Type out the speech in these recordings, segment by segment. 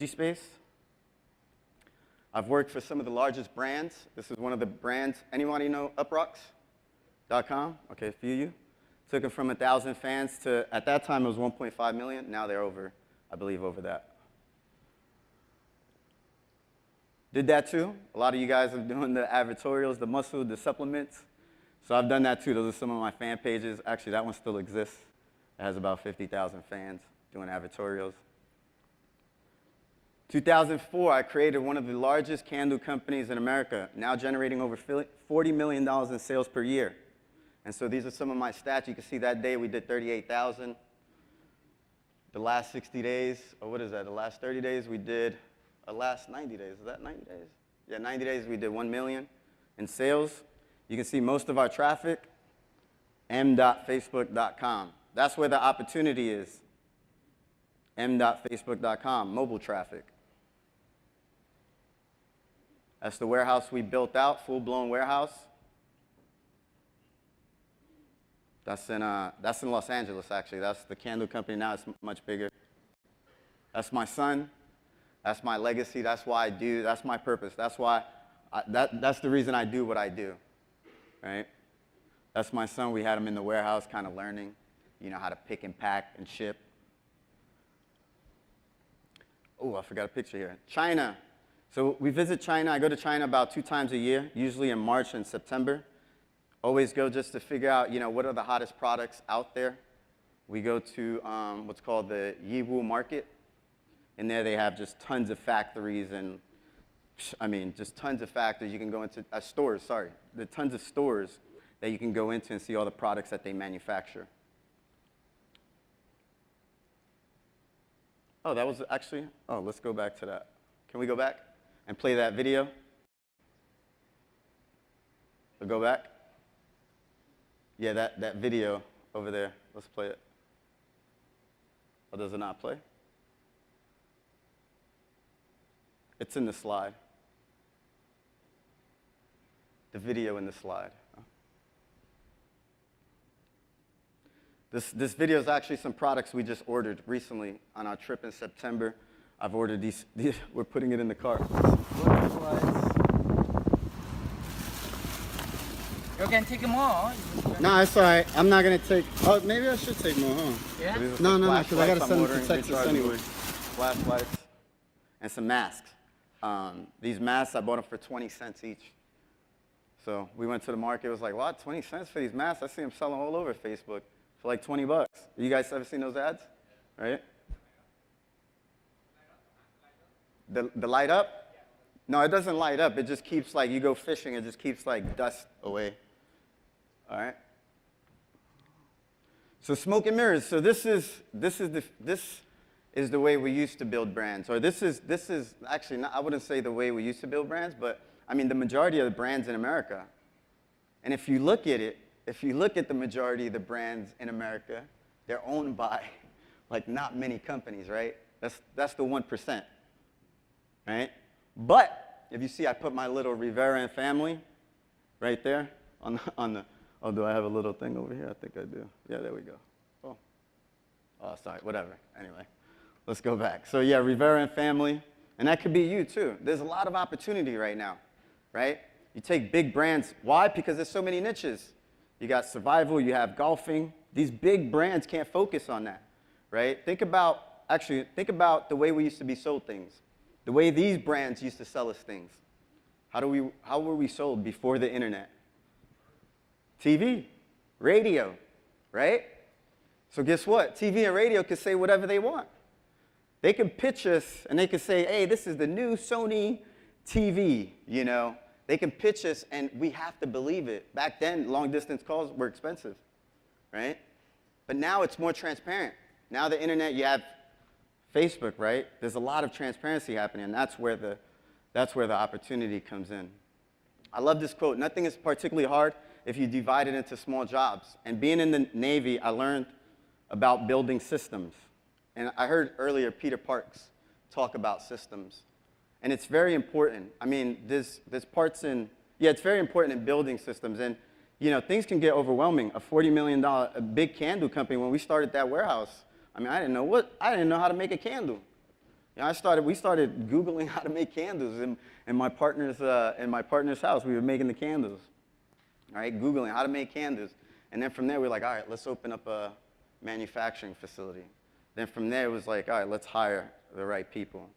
space. I've worked for some of the largest brands. This is one of the brands. Anybody know uprocks.com? Okay, a few of you. Took it from 1,000 fans to, at that time, it was 1.5 million. Now they're over, I believe, over that. Did that too. A lot of you guys are doing the advertorials, the muscle, the supplements. So I've done that too. Those are some of my fan pages. Actually, that one still exists. It has about 50,000 fans doing advertorials. 2004, I created one of the largest candle companies in America, now generating over $40 million in sales per year. And so these are some of my stats. You can see that day we did 38,000. The last 60 days, or what is that? The last 30 days we did, last 90 days. Is that 90 days? Yeah, 90 days we did 1 million in sales. You can see most of our traffic, m.facebook.com. That's where the opportunity is. m.facebook.com, mobile traffic. That's the warehouse we built out, full-blown warehouse. That's in Los Angeles, actually. That's the candle company now. It's much bigger. That's my son. That's my legacy. That's why I do. That's my purpose. That's why. That's the reason I do what I do, right? That's my son. We had him in the warehouse, kind of learning, how to pick and pack and ship. Oh, I forgot a picture here. China. So we visit China. I go to China about 2 times a year, usually in March and September. Always go just to figure out, what are the hottest products out there. We go to what's called the Yiwu Market. In there, they have just tons of factories and, just tons of factories. You can go into stores, sorry. There are tons of stores that you can go into and see all the products that they manufacture. Oh, that was actually, let's go back to that. Can we go back and play that video? We'll go back. Yeah, that video over there. Let's play it. Or does it not play? It's in the slide. The video in the slide. This video is actually some products we just ordered recently on our trip in September. I've ordered these we're putting it in the car. You can take more. No, it's all right. I'm not going to take, maybe I should take more, huh? Yeah? No, because I got to send them to Texas anyway. Flashlights and some masks. These masks, I bought them for 20 cents each. So we went to the market. It was like, what, 20 cents for these masks? I see them selling all over Facebook for like 20 bucks. You guys ever seen those ads? Right? The light up? No, it doesn't light up. It just keeps you go fishing, it just keeps dust away. All right? So smoke and mirrors. So this is the way we used to build brands. Or this is actually not, I wouldn't say the way we used to build brands, but the majority of the brands in America. And if you look at it, if you look at the majority of the brands in America, they're owned by not many companies, right? That's the 1%. Right? But if you see, I put my little Rivera and family right there on the. Oh, do I have a little thing over here? I think I do. Yeah, there we go. Oh, sorry. Whatever. Anyway, let's go back. So yeah, Rivera and family, and that could be you too. There's a lot of opportunity right now, right? You take big brands. Why? Because there's so many niches. You got survival. You have golfing. These big brands can't focus on that, right? Think about the way we used to be sold things. The way these brands used to sell us things. How were we sold before the internet? TV, radio, right? So guess what? TV and radio can say whatever they want. They can pitch us and they can say, hey, this is the new Sony TV, They can pitch us and we have to believe it. Back then, long distance calls were expensive, right? But now it's more transparent. Now the internet, you have Facebook, right? There's a lot of transparency happening, and that's where the opportunity comes in. I love this quote. Nothing is particularly hard if you divide it into small jobs. And being in the Navy, I learned about building systems. And I heard earlier Peter Parks talk about systems. And it's very important. There's parts in, it's very important in building systems. And, things can get overwhelming. A $40 million, a big candle company, when we started that warehouse, I didn't know how to make a candle. We started Googling how to make candles in my partner's house. We were making the candles, all right, Googling how to make candles. And then from there, we were like, all right, let's open up a manufacturing facility. Then from there, it was like, all right, let's hire the right people.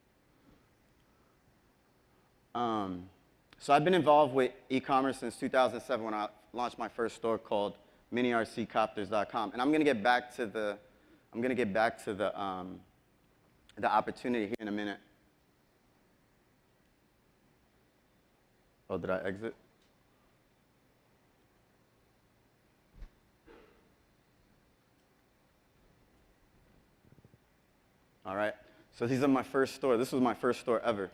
So I've been involved with e-commerce since 2007 when I launched my first store called minirccopters.com. And I'm going to get back to the opportunity here in a minute. Oh, did I exit? All right. So these are my first store. This was my first store ever.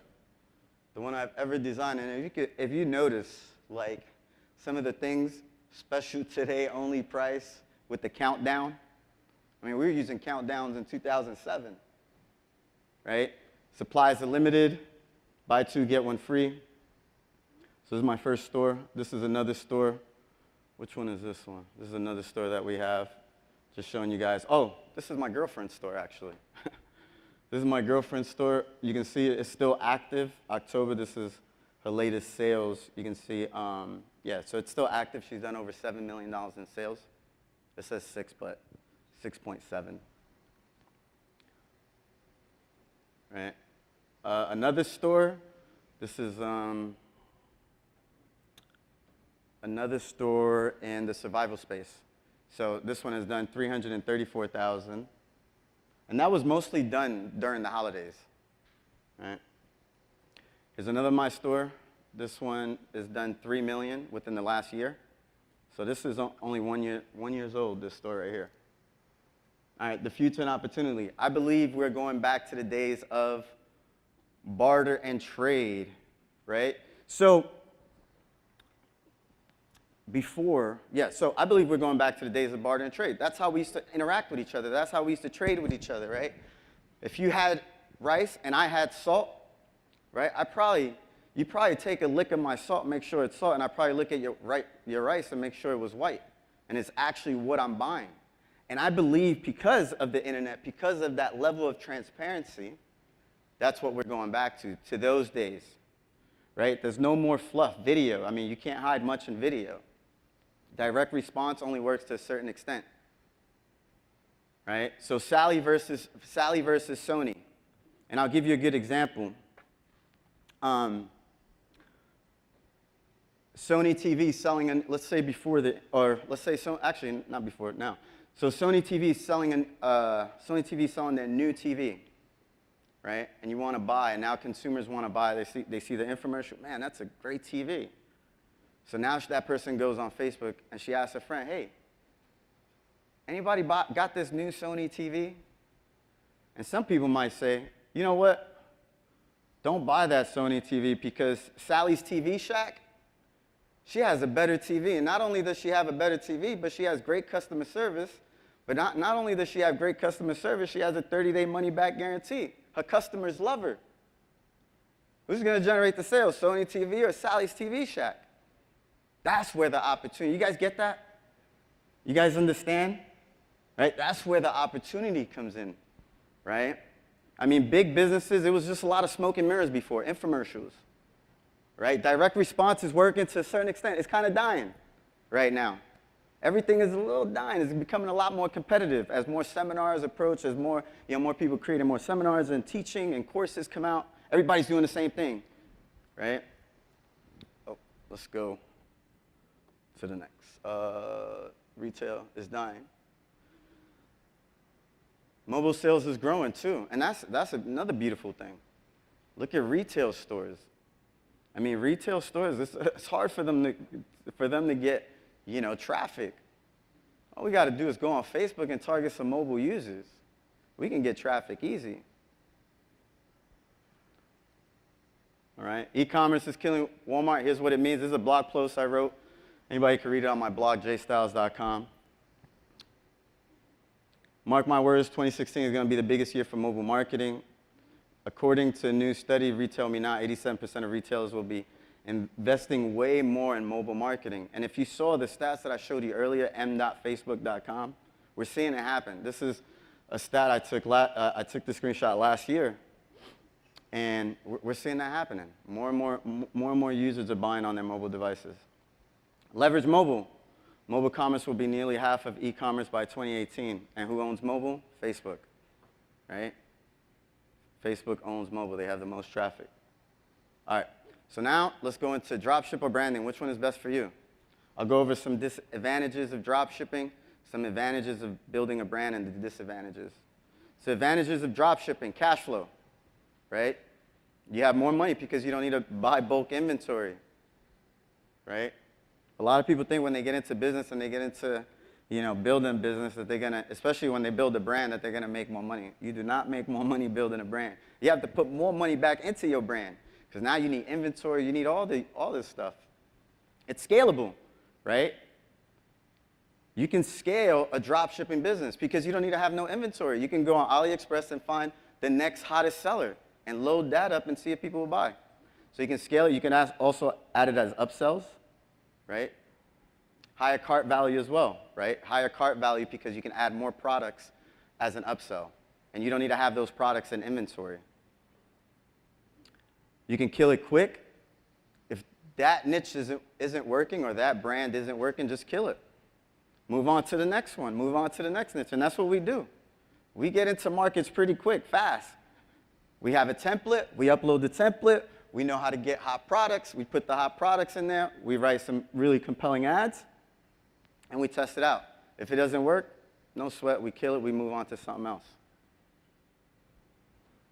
The one I've ever designed. And if you notice, like, some of the things, special today, only price, with the countdown. I mean, we were using countdowns in 2007, right? Supplies are limited. Buy two, get one free. So this is my first store. This is another store. Which one is this one? This is another store that we have. Just showing you guys. Oh, this is my girlfriend's store, actually. This is my girlfriend's store. You can see it's still active. October, this is her latest sales. You can see, yeah, so it's still active. She's done over $7 million in sales. It says 6, but 6.7. Right. Another store. This is another store in the survival space. So this one has done $334,000. And that was mostly done during the holidays, right? Here's another my store. This one is done $3 million within the last year. So this is only 1 year old, this store right here. All right, the future and opportunity. I believe we're going back to the days of barter and trade, right? So so I believe we're going back to the days of barter and trade. That's how we used to interact with each other. That's how we used to trade with each other, right? If you had rice and I had salt, right? You'd probably take a lick of my salt, make sure it's salt, and I'd probably look at your rice and make sure it was white. And it's actually what I'm buying. And I believe because of the internet, because of that level of transparency, that's what we're going back to those days, right? There's no more fluff. Video, I mean, you can't hide much in video. Direct response only works to a certain extent, right? So Sally versus Sony. And I'll give you a good example. Sony TV selling, let's say actually not before, now. So Sony TV selling their new TV, right? And you want to buy, and now consumers want to buy. They see the infomercial. Man, that's a great TV. So now that person goes on Facebook and she asks a friend, hey, anybody got this new Sony TV? And some people might say, you know what? Don't buy that Sony TV because Sally's TV Shack, she has a better TV. And not only does she have a better TV, but she has great customer service. But not only does she have great customer service, she has a 30-day money-back guarantee. Her customers love her. Who's going to generate the sales, Sony TV or Sally's TV Shack? That's where the opportunity, you guys get that? You guys understand? Right? That's where the opportunity comes in, right? I mean, big businesses, it was just a lot of smoke and mirrors before, infomercials, right? Direct response is working to a certain extent. It's kind of dying right now. Everything is a little dying. It's becoming a lot more competitive as more seminars approach, as more people creating more seminars and teaching and courses come out. Everybody's doing the same thing, right? Oh, let's go to the next. Retail is dying. Mobile sales is growing too, and that's another beautiful thing. Look at retail stores. I mean, retail stores, it's hard for them to get, traffic. All we got to do is go on Facebook and target some mobile users. We can get traffic easy. All right, e-commerce is killing Walmart. Here's what it means. This is a blog post I wrote. Anybody can read it on my blog, jstyles.com. Mark my words, 2016 is going to be the biggest year for mobile marketing. According to a new study, Retail Me Not, 87% of retailers will be investing way more in mobile marketing. And if you saw the stats that I showed you earlier, m.facebook.com, we're seeing it happen. This is a stat I took the screenshot last year. And we're seeing that happening. More and more users are buying on their mobile devices. Leverage mobile. Mobile commerce will be nearly half of e-commerce by 2018. And who owns mobile? Facebook, right? Facebook owns mobile. They have the most traffic. All right, so now let's go into dropship or branding. Which one is best for you? I'll go over some disadvantages of dropshipping, some advantages of building a brand, and the disadvantages. So advantages of dropshipping, cash flow, right? You have more money because you don't need to buy bulk inventory, right? A lot of people think when they get into business and they get into, building a business that they're gonna, especially when they build a brand, that they're gonna make more money. You do not make more money building a brand. You have to put more money back into your brand because now you need inventory, you need all this stuff. It's scalable, right? You can scale a drop shipping business because you don't need to have no inventory. You can go on AliExpress and find the next hottest seller and load that up and see if people will buy. So you can scale it. You can also add it as upsells, right? Higher cart value as well, right? Higher cart value because you can add more products as an upsell. And you don't need to have those products in inventory. You can kill it quick. If that niche isn't working or that brand isn't working, just kill it. Move on to the next one. Move on to the next niche. And that's what we do. We get into markets pretty quick, fast. We have a template. We upload the template. We know how to get hot products. We put the hot products in there. We write some really compelling ads. And we test it out. If it doesn't work, no sweat. We kill it. We move on to something else.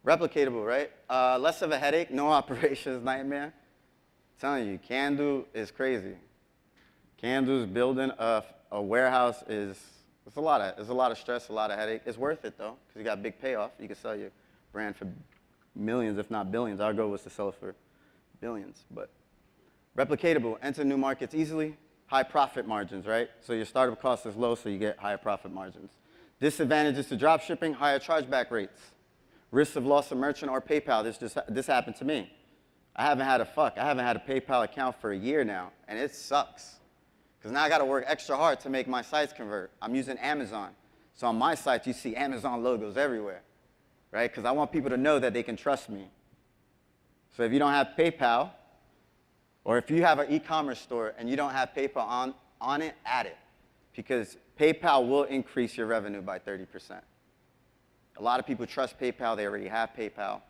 Replicatable, right? Less of a headache. No operations nightmare. I'm telling you, Can-Do is crazy. Can-Do's building a warehouse is a lot of stress, a lot of headache. It's worth it though, because you got big payoff. You can sell your brand for millions, if not billions. Our goal was to sell it for billions. But replicatable, enter new markets easily, high profit margins, right? So your startup cost is low, so you get higher profit margins. Disadvantages to drop shipping, higher chargeback rates. Risks of loss of merchant or PayPal. This happened to me. I haven't had a PayPal account for a year now, and it sucks. Because now I got to work extra hard to make my sites convert. I'm using Amazon. So on my site, you see Amazon logos everywhere, right? Because I want people to know that they can trust me. So if you don't have PayPal, or if you have an e-commerce store and you don't have PayPal on it, add it. Because PayPal will increase your revenue by 30%. A lot of people trust PayPal. They already have PayPal.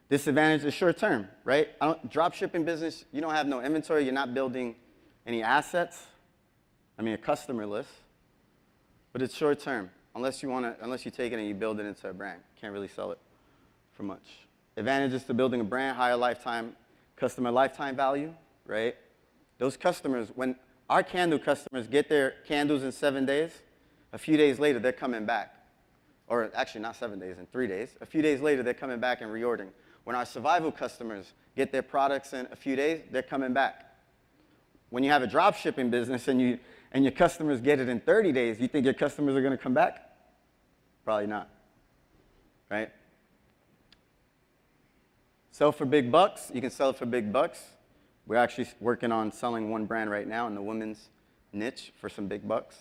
Disadvantage is short term, right? Drop shipping business, you don't have no inventory. You're not building any assets, a customer list, but it's short term. Unless you take it and you build it into a brand, can't really sell it for much. Advantages to building a brand, higher customer lifetime value, right? Those customers, when our Can-Do customers get their Can-Dos in 7 days, a few days later they're coming back, or actually not 7 days, in 3 days. A few days later they're coming back and reordering. When our survival customers get their products in a few days, they're coming back. When you have a drop shipping business and your customers get it in 30 days, you think your customers are going to come back? Probably not, right? Sell for big bucks. You can sell it for big bucks. We're actually working on selling one brand right now in the women's niche for some big bucks.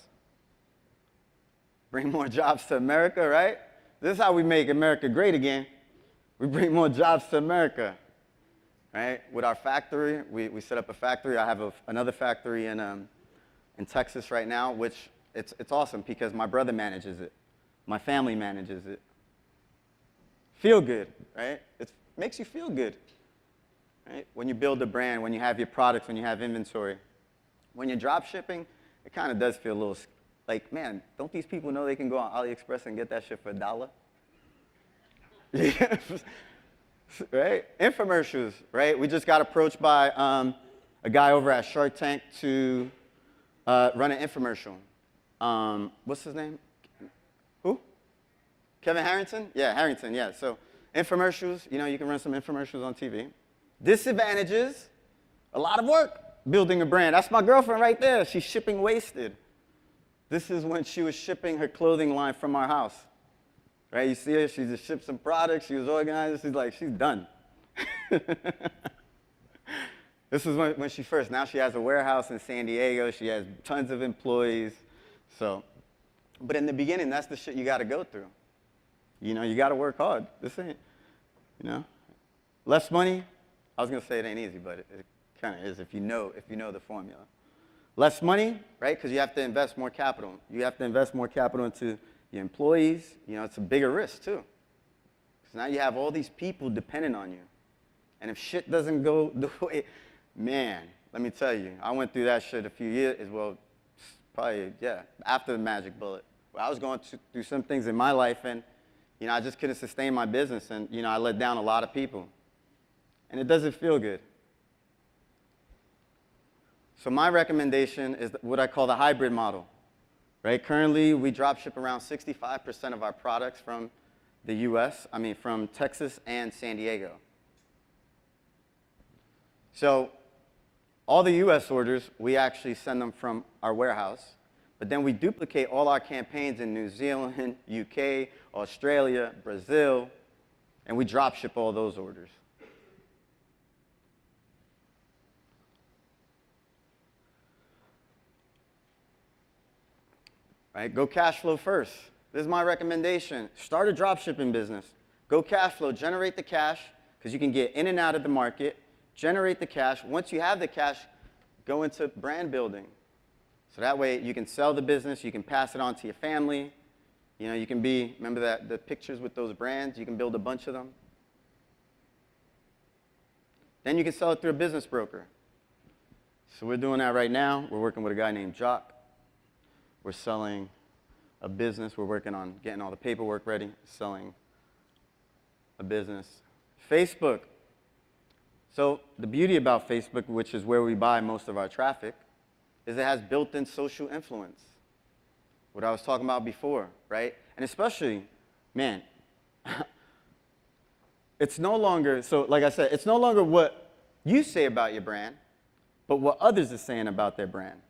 Bring more jobs to America, right? This is how we make America great again. We bring more jobs to America. Right? With our factory, we set up a factory. I have another factory in Texas right now, which it's awesome because my brother manages it. My family manages it. Feel good, right? It makes you feel good, right? When you build a brand, when you have your products, when you have inventory. When you're drop shipping, it kind of does feel a little like, man, don't these people know they can go on AliExpress and get that shit for $1? Right? Infomercials, right? We just got approached by a guy over at Shark Tank to run an infomercial. What's his name? Who? Kevin Harrington? Yeah, Harrington, yeah. So infomercials, you can run some infomercials on TV. Disadvantages, a lot of work building a brand. That's my girlfriend right there. She's shipping wasted. This is when she was shipping her clothing line from our house. Right, you see her, she just shipped some products, she was organized, she's done. This is when she first, now she has a warehouse in San Diego, she has tons of employees. So, but in the beginning, that's the shit you gotta go through. You gotta work hard. You know? Less money, I was gonna say it ain't easy, but it kind of is if you know the formula. Less money, right? Because you have to invest more capital. You have to invest more capital into your employees. You know, it's a bigger risk too. Because now you have all these people dependent on you. And if shit doesn't go the way, man, let me tell you, I went through that shit a few years, well, probably, yeah, after the magic bullet. Where I was going through some things in my life, and, you know, I just couldn't sustain my business, and, you know, I let down a lot of people. And it doesn't feel good. So my recommendation is what I call the hybrid model, right? Currently, we drop ship around 65% of our products from the US, from Texas and San Diego. So all the US orders, we actually send them from our warehouse, but then we duplicate all our campaigns in New Zealand, UK, Australia, Brazil, and we drop ship all those orders. Right? Go cash flow first. This is my recommendation. Start a drop shipping business. Go cash flow, generate the cash, because you can get in and out of the market, generate the cash. Once you have the cash, go into brand building. So that way you can sell the business, you can pass it on to your family. You know, you can remember that the pictures with those brands, you can build a bunch of them. Then you can sell it through a business broker. So we're doing that right now. We're working with a guy named Jock. We're selling a business. We're working on getting all the paperwork ready, selling a business. Facebook. So the beauty about Facebook, which is where we buy most of our traffic, is it has built-in social influence. What I was talking about before, right? And especially, man, it's no longer, so like I said, it's no longer what you say about your brand, but what others are saying about their brand.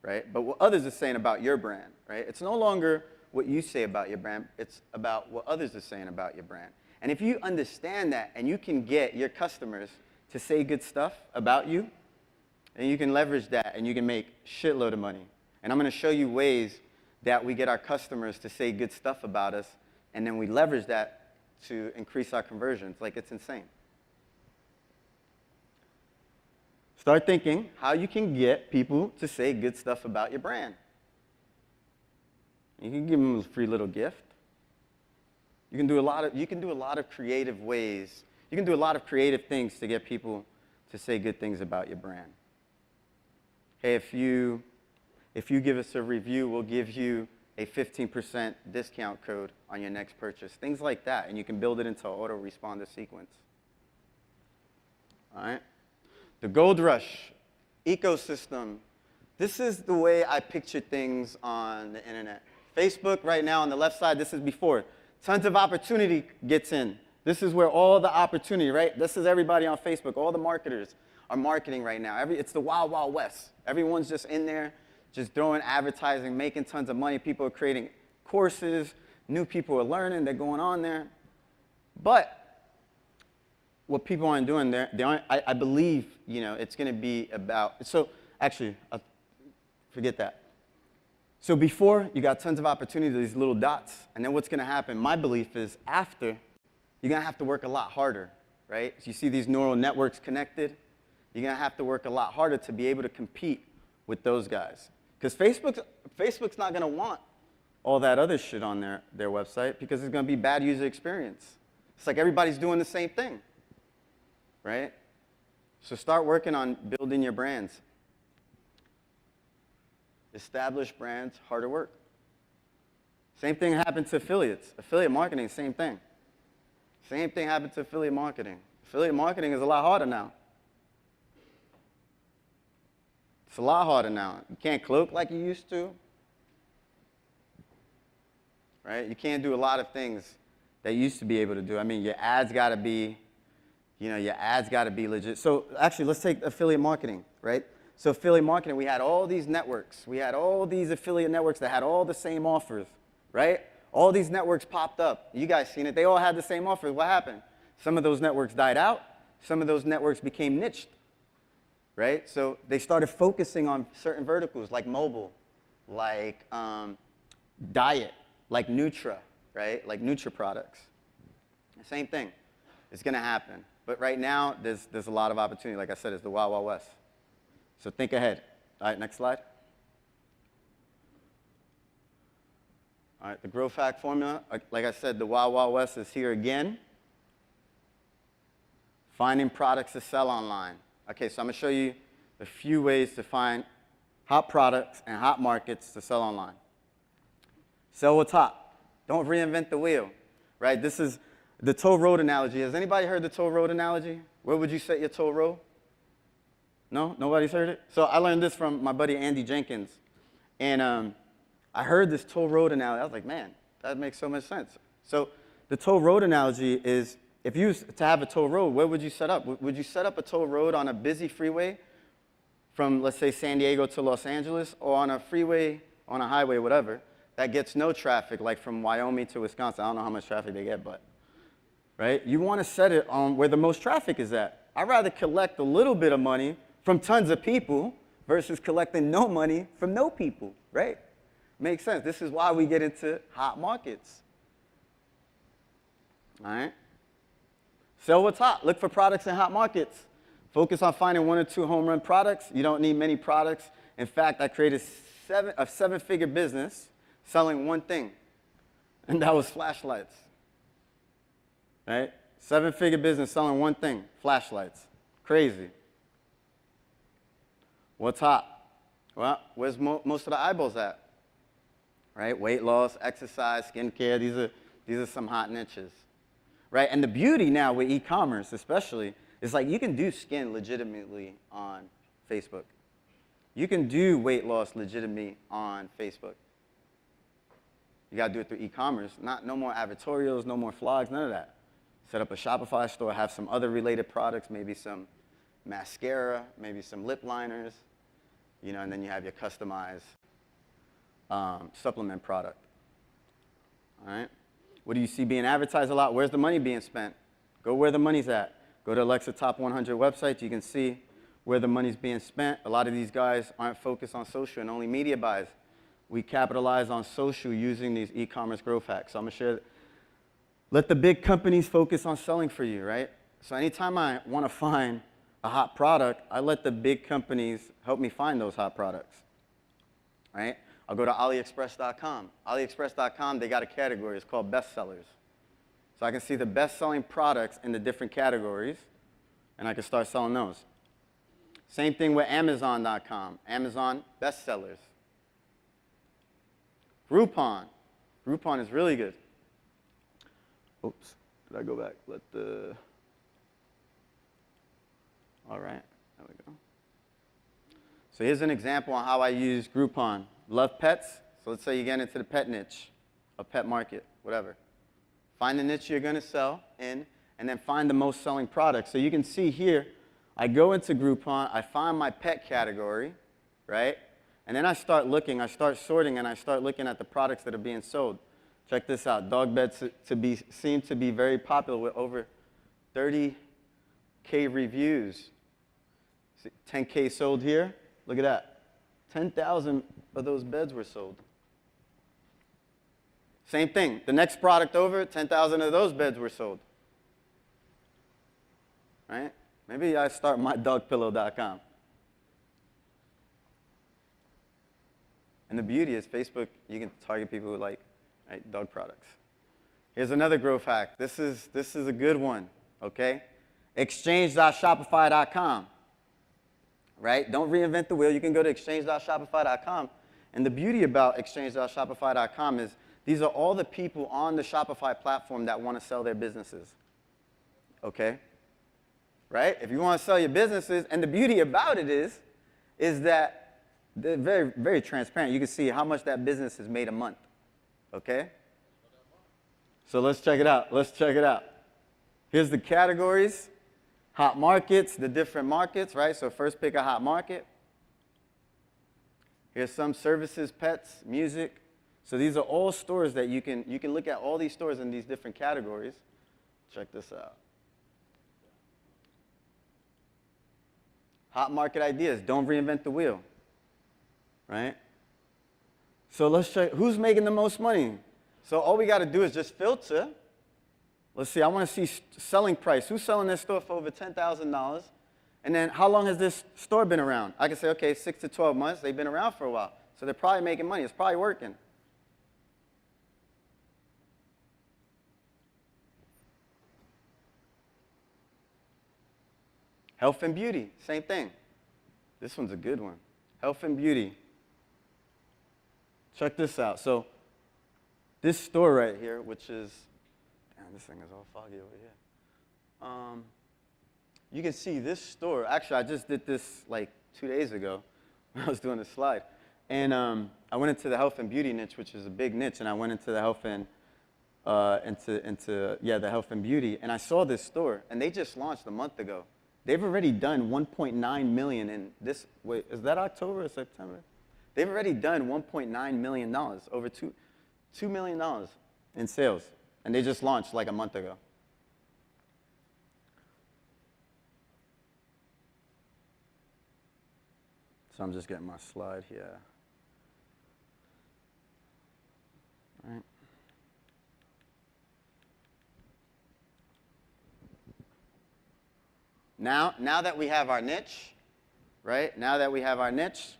Right? But what others are saying about your brand, right? It's no longer what you say about your brand, it's about what others are saying about your brand. And if you understand that and you can get your customers to say good stuff about you, then you can leverage that and you can make shitload of money. And I'm going to show you ways that we get our customers to say good stuff about us, and then we leverage that to increase our conversions. Like, it's insane. Start thinking how you can get people to say good stuff about your brand. You can give them a free little gift. You can do a lot of creative ways. You can do a lot of creative things to get people to say good things about your brand. Hey, if you give us a review, we'll give you a 15% discount code on your next purchase. Things like that, and you can build it into an autoresponder sequence. All right? The Gold Rush ecosystem. This is the way I picture things on the internet. Facebook right now on the left side, this is before. Tons of opportunity gets in. This is where all the opportunity, right? This is everybody on Facebook. All the marketers are marketing right now. It's the wild, wild west. Everyone's just in there, just throwing advertising, making tons of money. People are creating courses. New people are learning. They're going on there. But what people aren't doing, I believe, you know, it's going to be about, so actually, forget that. So before, you got tons of opportunity, these little dots, and then what's going to happen, my belief is after, you're going to have to work a lot harder, right? So you see these neural networks connected, you're going to have to work a lot harder to be able to compete with those guys. Because Facebook's not going to want all that other shit on their website because it's going to be bad user experience. It's like everybody's doing the same thing. Right? So start working on building your brands. Established brands, harder work. Same thing happened to affiliates. Affiliate marketing, same thing. Same thing happened to affiliate marketing. Affiliate marketing is a lot harder now. It's a lot harder now. You can't cloak like you used to. Right? You can't do a lot of things that you used to be able to do. I mean, your ads got to be legit. So actually, let's take affiliate marketing, right? So affiliate marketing, we had all these networks. We had all these affiliate networks that had all the same offers, right? All these networks popped up. You guys seen it. They all had the same offers. What happened? Some of those networks died out. Some of those networks became niched, right? So they started focusing on certain verticals like mobile, like diet, like Nutra, right? Like Nutra products. Same thing. It's going to happen. But right now, there's a lot of opportunity. Like I said, it's the Wild Wild West. So think ahead. All right, next slide. All right, the growth hack formula. Like I said, the Wild Wild West is here again. Finding products to sell online. Okay, so I'm going to show you a few ways to find hot products and hot markets to sell online. Sell what's hot. Don't reinvent the wheel, right? This is the toll road analogy. Has anybody heard the toll road analogy? Where would you set your toll road? No? Nobody's heard it? So I learned this from my buddy Andy Jenkins. And I heard this toll road analogy. I was like, man, that makes so much sense. So the toll road analogy is, if you was to have a toll road, where would you set up? Would you set up a toll road on a busy freeway from, let's say, San Diego to Los Angeles, or on a freeway, on a highway, whatever, that gets no traffic, like from Wyoming to Wisconsin? I don't know how much traffic they get, but, right? You want to set it on where the most traffic is at. I'd rather collect a little bit of money from tons of people versus collecting no money from no people, right? Makes sense. This is why we get into hot markets. All right? Sell what's hot. Look for products in hot markets. Focus on finding 1 or 2 home run products. You don't need many products. In fact, I created a 7-figure business selling one thing, and that was flashlights. Right? 7-figure business selling one thing, flashlights. Crazy. What's hot? Well, where's most of the eyeballs at? Right? Weight loss, exercise, skincare. These are some hot niches. Right? And the beauty now with e-commerce especially is like you can do skin legitimately on Facebook. You can do weight loss legitimately on Facebook. You got to do it through e-commerce. No more advertorials, no more vlogs, none of that. Set up a Shopify store, have some other related products, maybe some mascara, maybe some lip liners, you know, and then you have your customized supplement product. All right? What do you see being advertised a lot? Where's the money being spent? Go where the money's at. Go to Alexa Top 100 websites. You can see where the money's being spent. A lot of these guys aren't focused on social and only media buys. We capitalize on social using these e-commerce growth hacks. So I'm going to share. Let the big companies focus on selling for you, right? So anytime I want to find a hot product, I let the big companies help me find those hot products, right? I'll go to AliExpress.com. AliExpress.com, they got a category. It's called bestsellers. So I can see the best-selling products in the different categories, and I can start selling those. Same thing with Amazon.com. Amazon bestsellers. Groupon. Groupon is really good. Oops, did I go back? All right, there we go. So here's an example on how I use Groupon. Love pets? So let's say you get into the pet niche, a pet market, whatever. Find the niche you're going to sell in, and then find the most selling product. So you can see here, I go into Groupon, I find my pet category, right? And then I start looking, I start sorting, and I start looking at the products that are being sold. Check this out. Dog beds seem to be very popular with over 30K reviews. 10K sold here. Look at that. 10,000 of those beds were sold. Same thing. The next product over, 10,000 of those beds were sold. Right? Maybe I start mydogpillow.com. And the beauty is Facebook, you can target people who like dog products. Here's another growth hack. This is a good one, okay? Exchange.shopify.com. Right? Don't reinvent the wheel. You can go to exchange.shopify.com. And the beauty about exchange.shopify.com is these are all the people on the Shopify platform that want to sell their businesses. Okay? Right? If you want to sell your businesses, and the beauty about it is that they're very, very transparent. You can see how much that business has made a month. Okay? So let's check it out. Let's check it out. Here's the categories. Hot markets, the different markets, right? So first pick a hot market. Here's some services, pets, music. So these are all stores that you can look at all these stores in these different categories. Check this out. Hot market ideas. Don't reinvent the wheel, right? So let's check who's making the most money. So all we got to do is just filter. Let's see, I want to see selling price. Who's selling their store for over $10,000? And then how long has this store been around? I can say, okay, 6 to 12 months. They've been around for a while. So they're probably making money. It's probably working. Health and beauty, same thing. This one's a good one. Health and beauty. Check this out. So this store right here, which is, damn, this thing is all foggy over here. You can see this store. Actually, I just did this like 2 days ago when I was doing the slide. And I went into the health and beauty niche, which is a big niche, and I went into the health and the health and beauty, and I saw this store, and they just launched a month ago. They've already done 1.9 million in this. Wait, is that October or September? They've already done 1.9 million dollars, over $2 million in sales, and they just launched like a month ago. So I'm just getting my slide here. All right. Now that we have our niche, right? Now that we have our niche,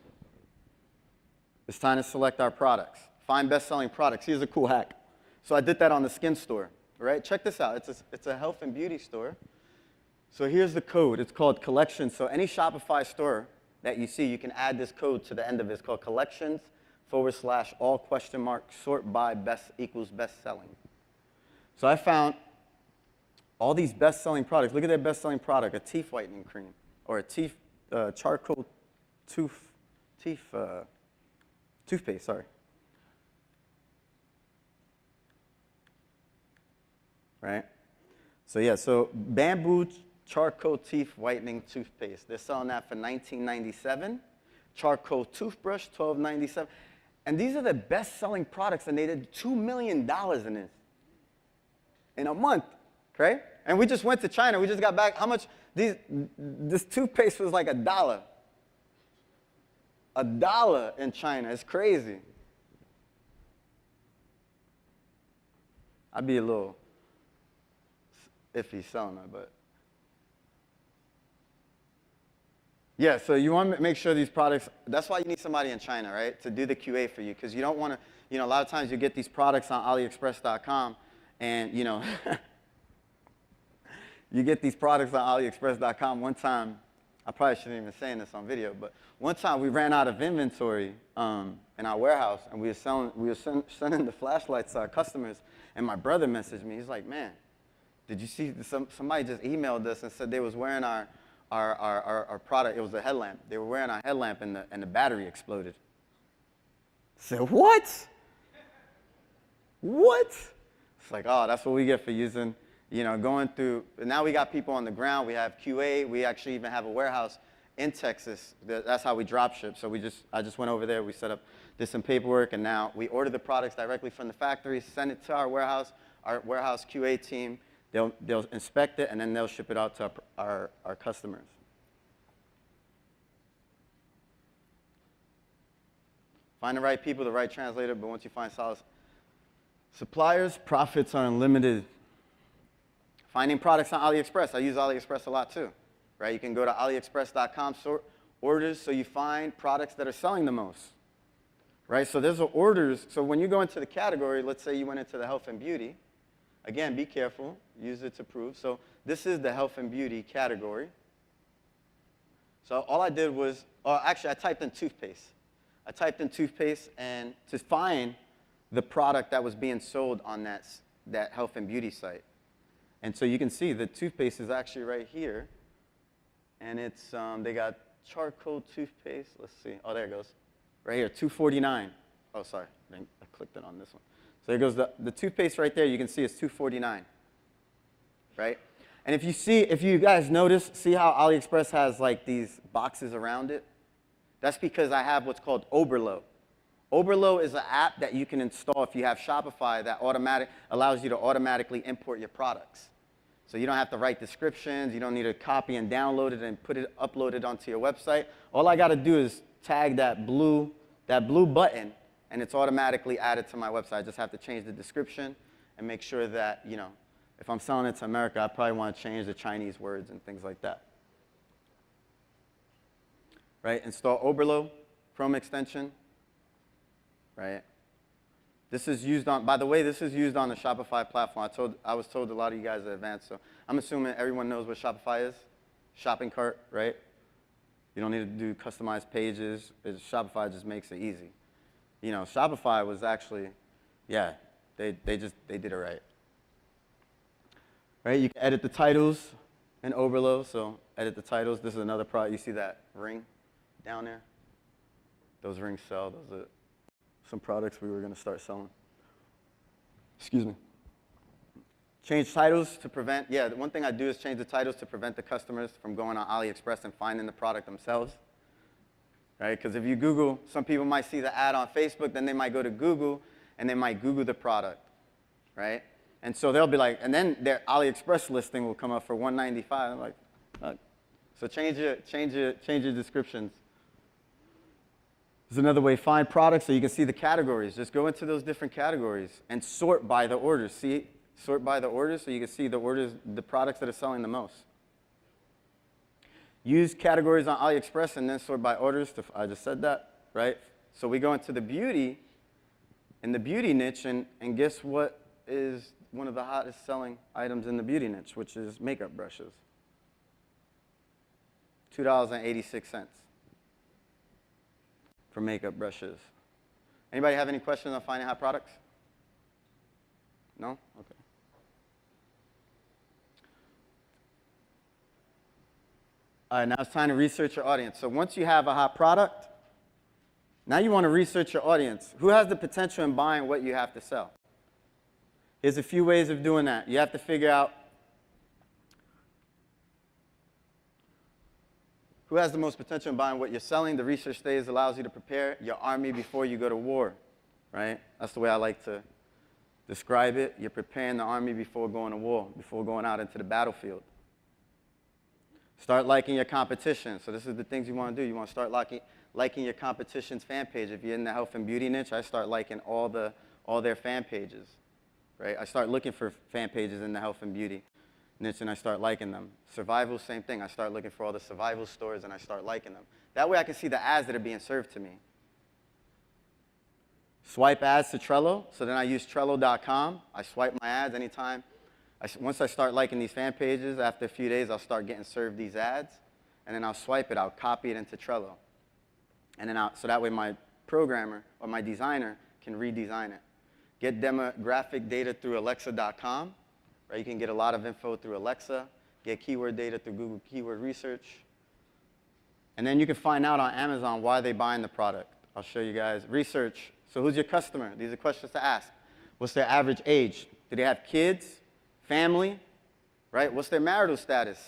it's time to select our products. Find best-selling products. Here's a cool hack. So I did that on the skin store, right? Check this out. It's a health and beauty store. So here's the code. It's called Collections. So any Shopify store that you see, you can add this code to the end of it. It's called Collections/all ? Sort by best equals best selling. So I found all these best-selling products. Look at their best-selling product, a teeth whitening cream, or a charcoal toothpaste, sorry. Right? So yeah, so bamboo charcoal teeth whitening toothpaste. They're selling that for $19.97. Charcoal toothbrush, $12.97. And these are the best-selling products, and they did $2 million in this in a month. Right? And we just went to China. We just got back. How much? This toothpaste was like $1. $1 in China. It's crazy. I'd be a little iffy selling that, but. Yeah, so you want to make sure these products, that's why you need somebody in China, right, to do the QA for you, because you don't want to, a lot of times you get these products on AliExpress.com, and, you get these products on AliExpress.com. One time, I probably shouldn't even say this on video, but one time we ran out of inventory in our warehouse, and we were sending the flashlights to our customers, and my brother messaged me. He's like, man, did you see, somebody just emailed us and said they was wearing our product. It was a headlamp. They were wearing our headlamp, and the battery exploded. I said, what? What? It's like, oh, that's what we get for using, going through. Now we got people on the ground. We have QA. We actually even have a warehouse in Texas. That's how we drop ship. So I just went over there. We set up, did some paperwork, and now we order the products directly from the factory, send it to our warehouse QA team. They'll inspect it, and then they'll ship it out to our customers. Find the right people, the right translator, but once you find solid suppliers, profits are unlimited. Finding products on AliExpress. I use AliExpress a lot too, right? You can go to AliExpress.com, sort orders, so you find products that are selling the most, right? So there's orders. So when you go into the category, let's say you went into the health and beauty. Again, be careful. Use it to prove. So this is the health and beauty category. So all I did was, actually I typed in toothpaste. I typed in toothpaste and to find the product that was being sold on that health and beauty site. And so you can see the toothpaste is actually right here. And it's, they got charcoal toothpaste. Let's see. Oh, there it goes. Right here, $2.49. Oh, sorry. I clicked it on this one. So there goes the toothpaste right there. You can see it's $2.49, right? And if you guys notice, see how AliExpress has like these boxes around it? That's because I have what's called Oberlo. Oberlo is an app that you can install if you have Shopify that allows you to automatically import your products. So you don't have to write descriptions. You don't need to copy and download it and upload it onto your website. All I got to do is tag that blue button, and it's automatically added to my website. I just have to change the description and make sure that, If I'm selling it to America, I probably want to change the Chinese words and things like that. Right? Install Oberlo, Chrome extension. Right? This is used on, by the way, this is used on the Shopify platform. I was told a lot of you guys are advanced, so I'm assuming everyone knows what Shopify is. Shopping cart, right? You don't need to do customized pages. Shopify just makes it easy. You know, Shopify was actually, yeah, they did it right. Right, you can edit the titles in Oberlo, so edit the titles. This is another product. You see that ring down there? Those rings sell. Those are some products we were going to start selling. Excuse me. Change titles to prevent, yeah, one thing I do is change the titles to prevent the customers from going on AliExpress and finding the product themselves. Right, because if you Google, some people might see the ad on Facebook, then they might go to Google, and they might Google the product, right? And so they'll be like, and then their AliExpress listing will come up for $195. I'm like, so change your descriptions. There's another way, find products so you can see the categories. Just go into those different categories and sort by the orders. See, sort by the orders so you can see the orders, the products that are selling the most. Use categories on AliExpress and then sort by orders. I just said that, right? So we go into the beauty, in the beauty niche, and guess what is one of the hottest selling items in the beauty niche, which is makeup brushes. $2.86 for makeup brushes. Anybody have any questions on finding hot products? No? Okay. All right, now it's time to research your audience. So once you have a hot product, now you want to research your audience. Who has the potential in buying what you have to sell? Here's a few ways of doing that. You have to figure out who has the most potential in buying what you're selling. The research stage allows you to prepare your army before you go to war, right? That's the way I like to describe it. You're preparing the army before going to war, before going out into the battlefield. Start liking your competition. So this is the things you want to do. You want to start liking your competition's fan page. If you're in the health and beauty niche, I start liking all their fan pages. Right? I start looking for fan pages in the health and beauty niche, and I start liking them. Survival, same thing. I start looking for all the survival stores, and I start liking them. That way I can see the ads that are being served to me. Swipe ads to Trello. So then I use Trello.com. I swipe my ads anytime. Once I start liking these fan pages, after a few days, I'll start getting served these ads, and then I'll swipe it. I'll copy it into Trello. And then so that way my programmer or my designer can redesign it. Get demographic data through Alexa.com, right? You can get a lot of info through Alexa. Get keyword data through Google Keyword Research. And then you can find out on Amazon why they're buying the product. I'll show you guys. Research. So who's your customer? These are questions to ask. What's their average age? Do they have kids? Family? Right? What's their marital status?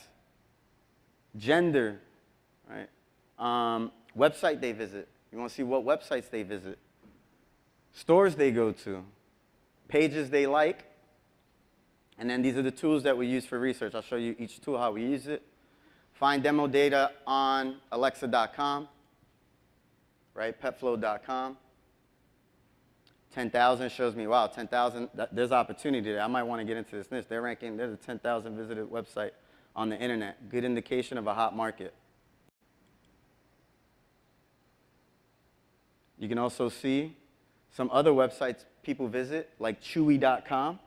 Gender? Right? Website they visit. You want to see what websites they visit. Stores they go to. Pages they like. And then these are the tools that we use for research. I'll show you each tool, how we use it. Find demo data on Alexa.com, right? Petflow.com. 10,000 shows me, wow, 10,000, there's opportunity there. I might want to get into this niche. They're ranking, there's a 10,000 visited website on the internet. Good indication of a hot market. You can also see some other websites people visit, like Chewy.com.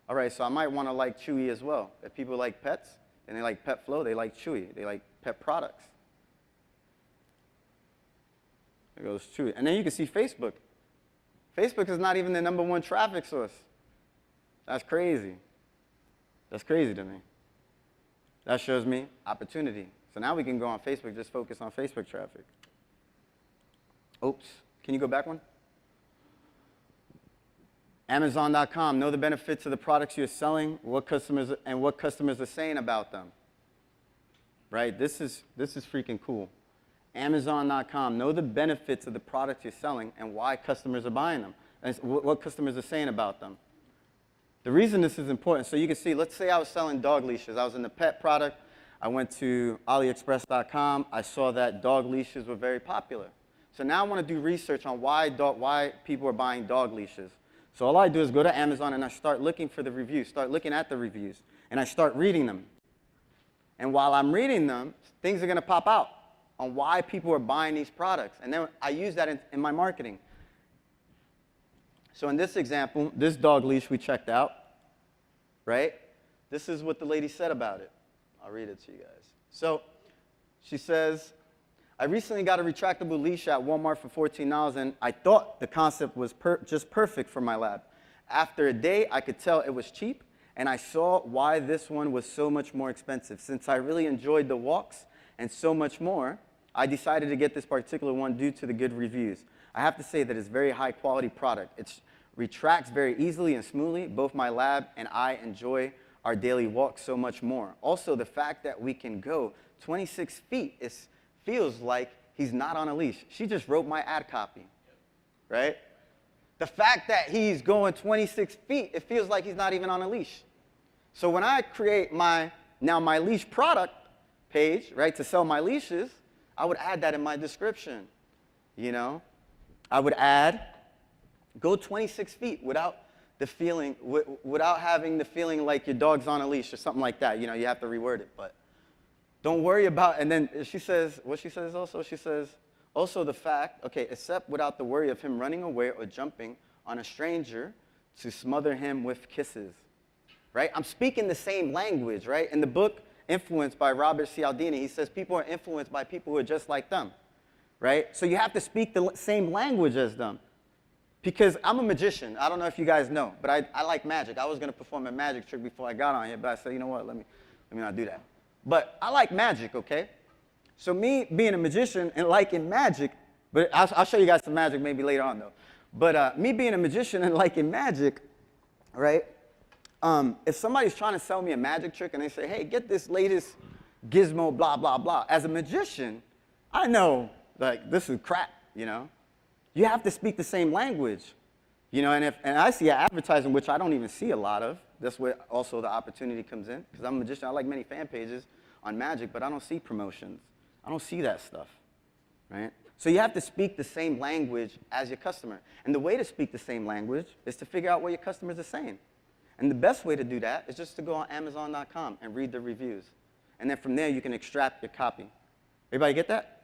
All right, so I might want to like Chewy as well. If people like pets, and they like Petflow, they like Chewy. They like pet products. There goes Chewy. And then you can see Facebook. Facebook is not even the #1 traffic source. That's crazy. That's crazy to me. That shows me opportunity. So now we can go on Facebook, just focus on Facebook traffic. Oops. Can you go back one? Amazon.com. Know the benefits of the products you're selling, what customers are saying about them. Right? This is freaking cool. Amazon.com. Know the benefits of the products you're selling and why customers are buying them, and what customers are saying about them. The reason this is important, so you can see, let's say I was selling dog leashes. I was in the pet product. I went to AliExpress.com. I saw that dog leashes were very popular. So now I want to do research on why people are buying dog leashes. So all I do is go to Amazon and I start looking for the reviews, start looking at the reviews, and I start reading them. And while I'm reading them, things are going to pop out on why people are buying these products. And then I use that in my marketing. So in this example, this dog leash we checked out, right? This is what the lady said about it. I'll read it to you guys. So she says, I recently got a retractable leash at Walmart for $14, and I thought the concept was just perfect for my lab. After a day, I could tell it was cheap, and I saw why this one was so much more expensive. Since I really enjoyed the walks and so much more, I decided to get this particular one due to the good reviews. I have to say that it's a very high quality product. It retracts very easily and smoothly. Both my lab and I enjoy our daily walks so much more. Also, the fact that we can go 26 feet feels like he's not on a leash. She just wrote my ad copy, right? The fact that he's going 26 feet, it feels like he's not even on a leash. So when I create my leash product page, right, to sell my leashes, I would add that in my description, you know? I would add, go 26 feet without having the feeling like your dog's on a leash or something like that. You know, you have to reword it, but don't worry about, and then she says, what she says also, she says, also the fact, okay, except without the worry of him running away or jumping on a stranger to smother him with kisses, right? I'm speaking the same language, right? In the book, Influenced by Robert Cialdini, he says people are influenced by people who are just like them, right? So you have to speak the same language as them. Because I'm a magician. I don't know if you guys know, but I like magic. I was going to perform a magic trick before I got on here, but I said, you know what, let me not do that. But I like magic, okay? So me being a magician and liking magic, but I'll show you guys some magic maybe later on, though. But me being a magician and liking magic, right? If somebody's trying to sell me a magic trick and they say, hey, get this latest gizmo, blah, blah, blah. As a magician, I know, like, this is crap, you know? You have to speak the same language, you know? And I see advertising, which I don't even see a lot of. That's where also the opportunity comes in. Because I'm a magician. I like many fan pages on magic, but I don't see promotions. I don't see that stuff, right? So you have to speak the same language as your customer. And the way to speak the same language is to figure out what your customers are saying. And the best way to do that is just to go on Amazon.com and read the reviews. And then from there, you can extract your copy. Everybody get that?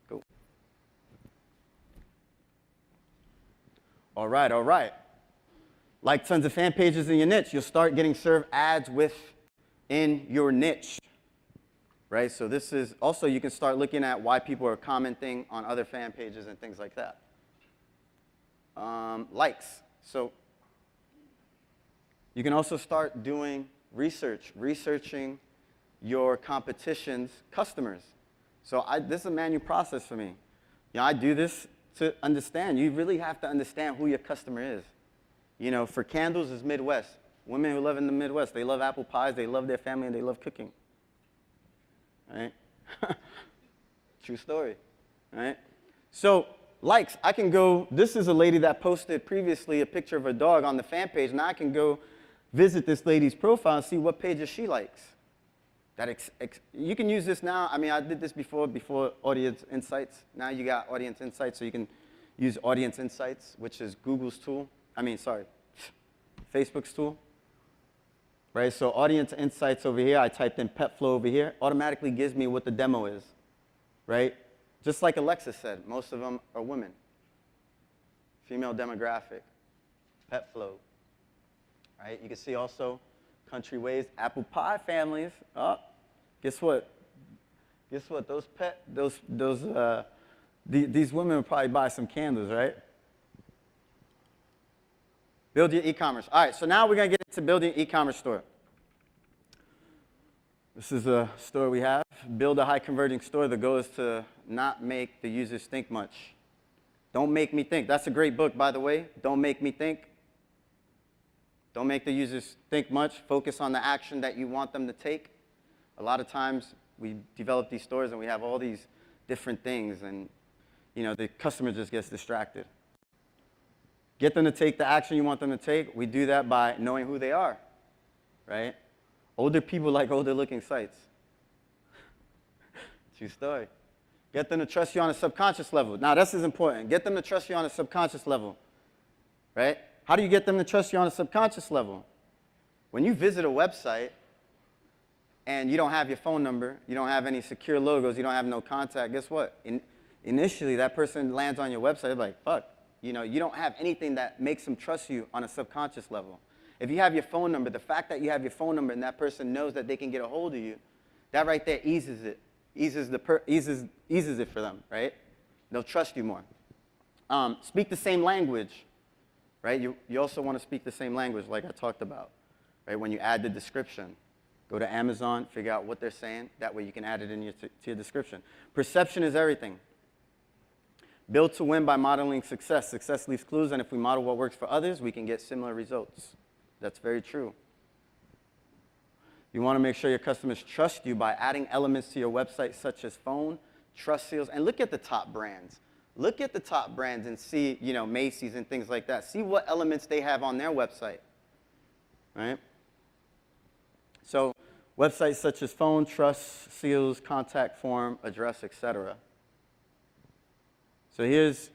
Cool. All right, all right. Like tons of fan pages in your niche, you'll start getting served ads within your niche, right? So this is also, you can start looking at why people are commenting on other fan pages and things like that. Likes. So you can also start doing researching your competition's customers. So this is a manual process for me. You know, I do this to understand. You really have to understand who your customer is. You know, for candles, it's Midwest. Women who live in the Midwest, they love apple pies, they love their family, and they love cooking. Right? True story. Right? So likes, I can go, this is a lady that posted previously a picture of her dog on the fan page. Now I can go visit this lady's profile and see what pages she likes. You can use this now. I mean, I did this before Audience Insights. Now you got Audience Insights, so you can use Audience Insights, which is Google's tool. Facebook's tool. Right, so Audience Insights over here, I typed in pet flow over here, automatically gives me what the demo is, right? Just like Alexa said, most of them are women. Female demographic, pet flow, right? You can see also country ways, apple pie families. Oh, guess what? Guess what? These women will probably buy some candles, right? Build your e-commerce. All right, so now we're going to get into building an e-commerce store. This is a store we have. Build a high-converting store. The goal is to not make the users think much. Don't make me think. That's a great book, by the way. Don't make me think. Don't make the users think much. Focus on the action that you want them to take. A lot of times, we develop these stores and we have all these different things, and you know, the customer just gets distracted. Get them to take the action you want them to take. We do that by knowing who they are, right? Older people like older-looking sites. True story. Get them to trust you on a subconscious level. Now, this is important. Get them to trust you on a subconscious level, right? How do you get them to trust you on a subconscious level? When you visit a website and you don't have your phone number, you don't have any secure logos, you don't have no contact, guess what? Initially, that person lands on your website, they're like, fuck. You know, you don't have anything that makes them trust you on a subconscious level. If you have your phone number, the fact that you have your phone number and that person knows that they can get a hold of you, that right there eases it, eases it for them, right? They'll trust you more. Speak the same language, right? You also want to speak the same language like I talked about, right? When you add the description, go to Amazon, figure out what they're saying. That way you can add it in to your description. Perception is everything. Build to win by modeling success. Success leaves clues, and if we model what works for others, we can get similar results. That's very true. You want to make sure your customers trust you by adding elements to your website such as phone, trust seals, and look at the top brands. Look at the top brands and see, you know, Macy's and things like that. See what elements they have on their website, right? So websites such as phone, trust seals, contact form, address, etc. So here's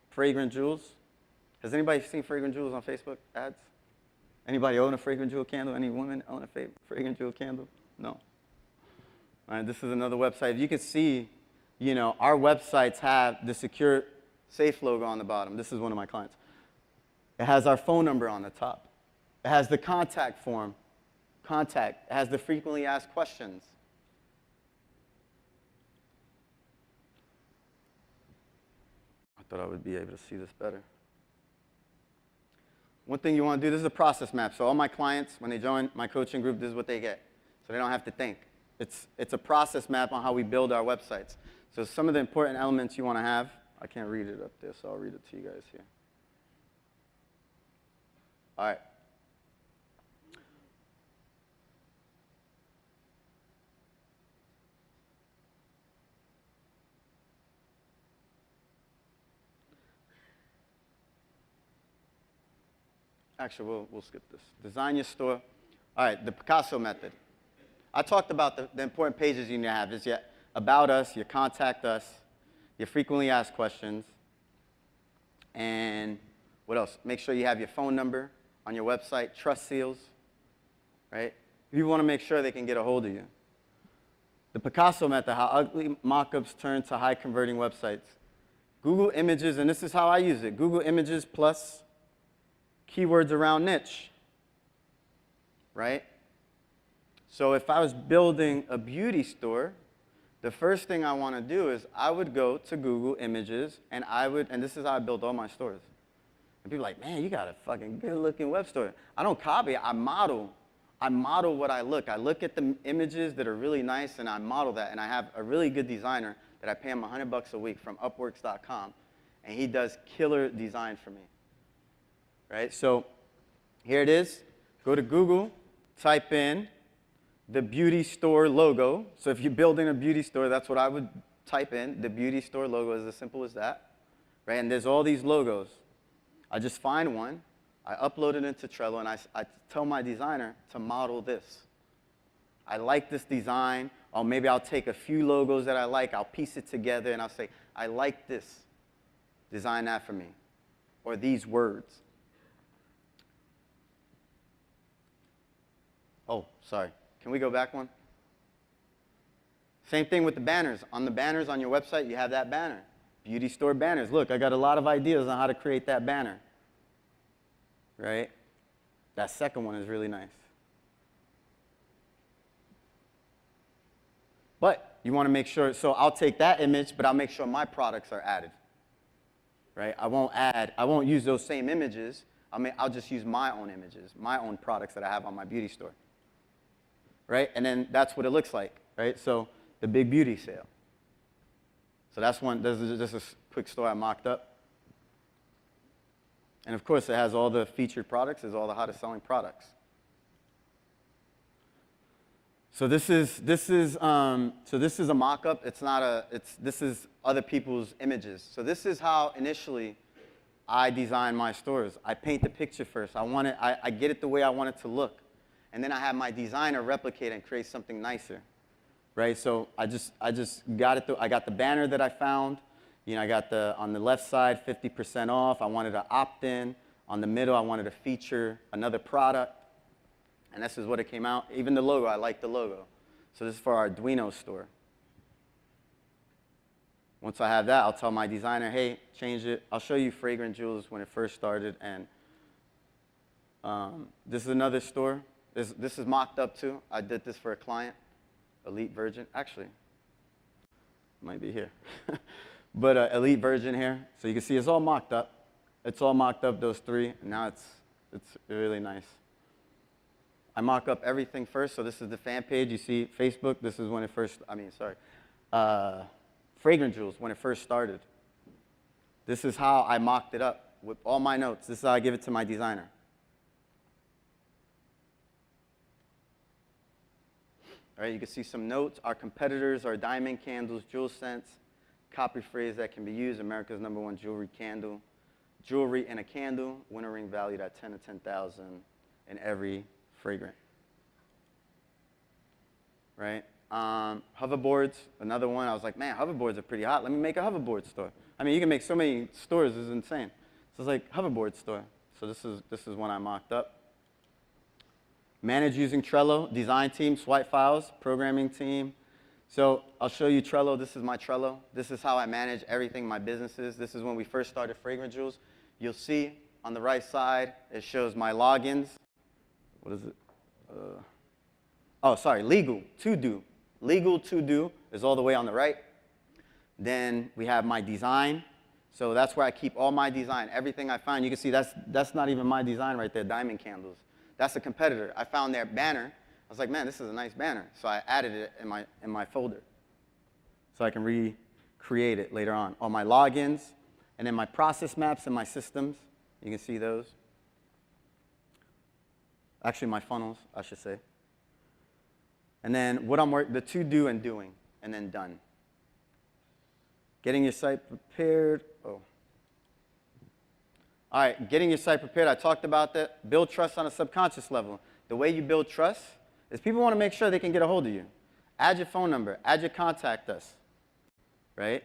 Fragrant Jewels. Has anybody seen Fragrant Jewels on Facebook ads? Anybody own a Fragrant Jewel candle? Any women own a Fragrant Jewel candle? No. All right, this is another website. You can see, you know, our websites have the secure safe logo on the bottom. This is one of my clients. It has our phone number on the top. It has the contact form. It has the frequently asked questions. I thought I would be able to see this better. One thing you want to do, this is a process map. So all my clients, when they join my coaching group, this is what they get. So they don't have to think. It's a process map on how we build our websites. So some of the important elements you want to have, I can't read it up there, so I'll read it to you guys here. All right. Actually, we'll skip this. Design your store. All right, the Picasso method. I talked about the important pages you need to have. Is your about us, your contact us, your frequently asked questions, and what else? Make sure you have your phone number on your website, trust seals, right? You want to make sure they can get a hold of you. The Picasso method, how ugly mock-ups turn to high-converting websites. Google Images, and this is how I use it. Google Images plus keywords around niche, right? So if I was building a beauty store, the first thing I want to do is I would go to Google Images, and this is how I built all my stores. And people are like, man, you got a fucking good-looking web store. I don't copy it, I model. I model what I look. I look at the images that are really nice, and I model that. And I have a really good designer that I pay him $100 a week from Upworks.com, and he does killer design for me. Right? So here it is. Go to Google, type in the beauty store logo. So if you're building a beauty store, that's what I would type in. The beauty store logo is as simple as that. Right? And there's all these logos. I just find one. I upload it into Trello, and I tell my designer to model this. I like this design, or maybe I'll take a few logos that I like, I'll piece it together, and I'll say, I like this. Design that for me. Or these words. Oh, sorry. Can we go back one? Same thing with the banners. On the banners on your website, you have that banner. Beauty store banners. Look, I got a lot of ideas on how to create that banner. Right? That second one is really nice. But you want to make sure, so I'll take that image, but I'll make sure my products are added. Right? I won't use those same images. I'll just use my own images, my own products that I have on my beauty store. Right? And then that's what it looks like, right? So the big beauty sale. So that's one, this is just a quick store I mocked up. And of course, it has all the featured products, it's all the hottest selling products. So this is a mock-up. This is other people's images. So this is how initially I design my stores. I paint the picture first. I get it the way I want it to look. And then I have my designer replicate and create something nicer, right? So I just got it. I got the banner that I found. You know, I got on the left side 50% off. I wanted to opt in. On the middle, I wanted to feature another product. And this is what it came out. Even the logo, I like the logo. So this is for our Arduino store. Once I have that, I'll tell my designer, hey, change it. I'll show you Fragrant Jewels when it first started. And this is another store. This is mocked up too. I did this for a client, Elite Virgin. Actually, it might be here. But Elite Virgin here. So you can see it's all mocked up. It's all mocked up, those three. And now it's really nice. I mock up everything first. So this is the fan page. You see Facebook. This is when it first, Fragrant Jewels, when it first started. This is how I mocked it up with all my notes. This is how I give it to my designer. All right, you can see some notes. Our competitors are Diamond Candles, Jewel Scents, copy phrase that can be used, America's #1 jewelry candle. Jewelry in a candle, winter ring valued at 10 to 10,000 in every fragrant. Right? Hoverboards, another one. I was like, man, hoverboards are pretty hot. Let me make a hoverboard store. I mean, you can make so many stores. It's insane. So it's like hoverboard store. So this is one I mocked up. Manage using Trello, design team, swipe files, programming team. So I'll show you Trello. This is my Trello. This is how I manage everything my businesses. This is when we first started Fragrant Jewels. You'll see on the right side, it shows my logins. What is it? Legal to do. Legal to do is all the way on the right. Then we have my design. So that's where I keep all my design. Everything I find, you can see that's not even my design right there, Diamond Candles. That's a competitor. I found their banner. I was like, man, this is a nice banner. So I added it in my folder so I can recreate it later on. All my logins, and then my process maps and my systems. You can see those. Actually, my funnels, I should say. And then what the to do and doing, and then done. Getting your site prepared. Oh. All right, getting your site prepared. I talked about that. Build trust on a subconscious level. The way you build trust is people want to make sure they can get a hold of you. Add your phone number. Add your contact us. Right?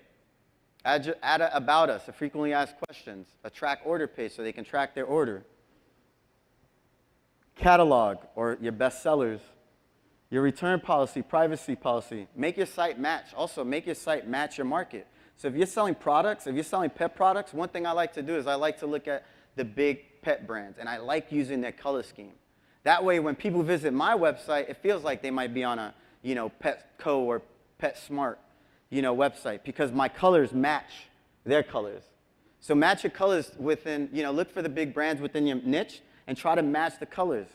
Add a about us, a frequently asked questions, a track order page so they can track their order. Catalog or your best sellers. Your return policy, privacy policy. Make your site match. Also, make your site match your market. So if you're selling products, if you're selling pet products, one thing I like to do is I like to look at the big pet brands, and I like using their color scheme. That way, when people visit my website, it feels like they might be on a, Petco or PetSmart, website, because my colors match their colors. So match your colors within, look for the big brands within your niche and try to match the colors.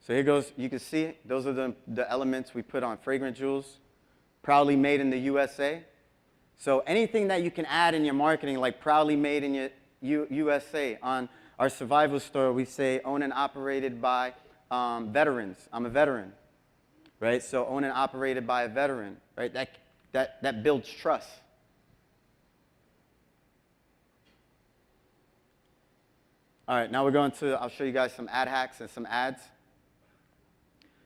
So here goes, you can see, those are the elements we put on Fragrant Jewels. Proudly made in the USA. So anything that you can add in your marketing, like proudly made in your USA. On our survival store, we say owned and operated by veterans. I'm a veteran, right? So owned and operated by a veteran, right? That builds trust. All right, now we're going to, I'll show you guys some ad hacks and some ads.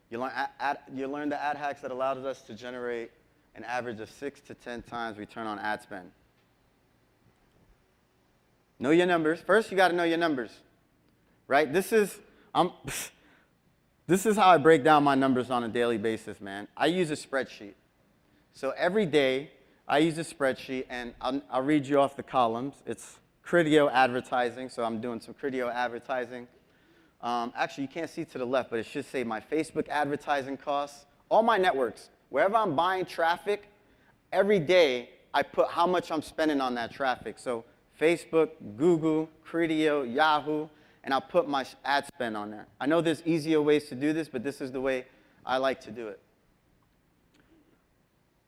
You learn the ad hacks that allows us to generate an average of 6 to 10 times return on ad spend. Know your numbers. First, you got to know your numbers, right? This is how I break down my numbers on a daily basis, man. I use a spreadsheet. So every day, I use a spreadsheet, and I'll read you off the columns. It's Criteo advertising, so I'm doing some Criteo advertising. Actually, you can't see to the left, but it should say my Facebook advertising costs. All my networks, wherever I'm buying traffic, every day I put how much I'm spending on that traffic. So Facebook, Google, Criteo, Yahoo, and I'll put my ad spend on there. I know there's easier ways to do this, but this is the way I like to do it.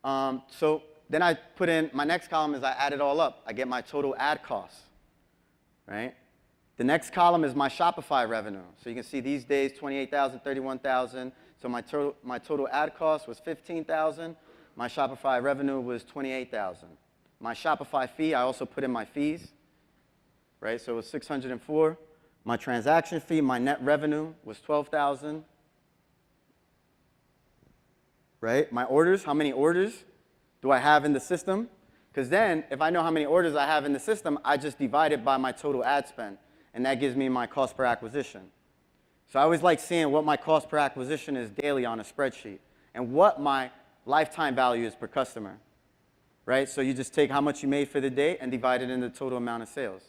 So then I put in, my next column is I add it all up. I get my total ad costs, right? The next column is my Shopify revenue. So you can see these days, 28,000, 31,000. So my total ad cost was 15,000. My Shopify revenue was 28,000. My Shopify fee, I also put in my fees, right? So it was 604. My transaction fee, my net revenue was 12,000. Right? My orders, how many orders do I have in the system? Because then, if I know how many orders I have in the system, I just divide it by my total ad spend, and that gives me my cost per acquisition. So I always like seeing what my cost per acquisition is daily on a spreadsheet and what my lifetime value is per customer, right? So you just take how much you made for the day and divide it into the total amount of sales.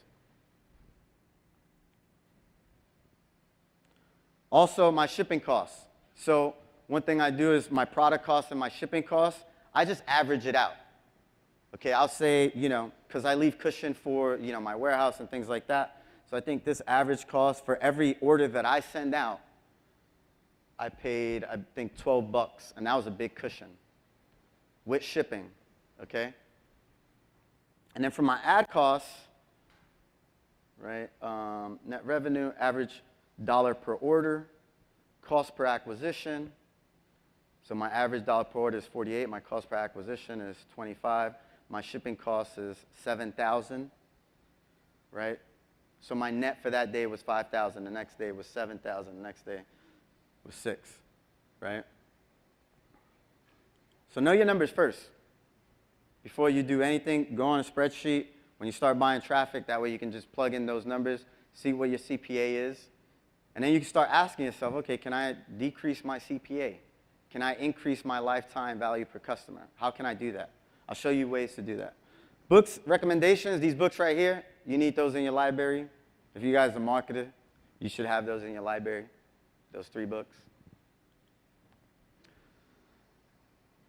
Also, my shipping costs. So one thing I do is my product costs and my shipping costs, I just average it out. Okay, I'll say, because I leave cushion for, my warehouse and things like that. So I think this average cost for every order that I send out, I paid, I think, $12, and that was a big cushion with shipping, okay? And then for my ad costs, right, net revenue, average dollar per order, cost per acquisition. So my average dollar per order is 48, my cost per acquisition is 25, my shipping cost is 7,000, right? So my net for that day was 5,000, the next day was 7,000, the next day was 6, right? So know your numbers first. Before you do anything, go on a spreadsheet. When you start buying traffic, that way you can just plug in those numbers, see what your CPA is, and then you can start asking yourself, okay, can I decrease my CPA? Can I increase my lifetime value per customer? How can I do that? I'll show you ways to do that. Books, recommendations, these books right here, you need those in your library. If you guys are marketer, you should have those in your library, those 3 books.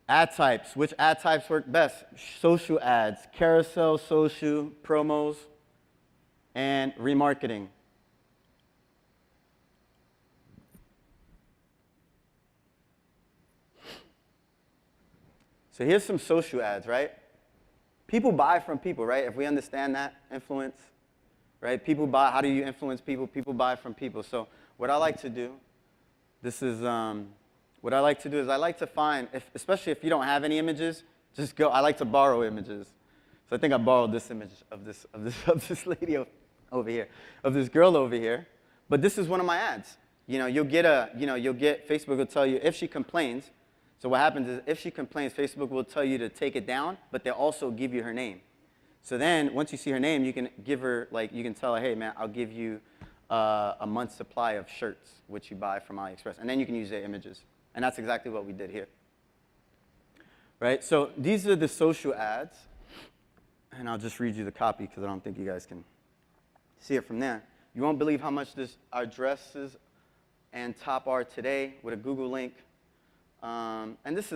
Ad types. Which ad types work best? Social ads, carousel, social, promos, and remarketing. So here's some social ads, right? People buy from people, right? If we understand that influence, right? People buy, how do you influence people? People buy from people. So what I like to do, what I like to do is I like to find, especially if you don't have any images, just go, I like to borrow images. So I think I borrowed this image of this lady over here, of this girl over here. But this is one of my ads. You'll get Facebook will tell you if she complains. So what happens is if she complains, Facebook will tell you to take it down, but they'll also give you her name. So then once you see her name, you can give her, you can tell her, hey, man, I'll give you a month's supply of shirts, which you buy from AliExpress. And then you can use their images. And that's exactly what we did here. Right? So these are the social ads. And I'll just read you the copy because I don't think you guys can see it from there. You won't believe how much our dresses and top are today with a Google link. And this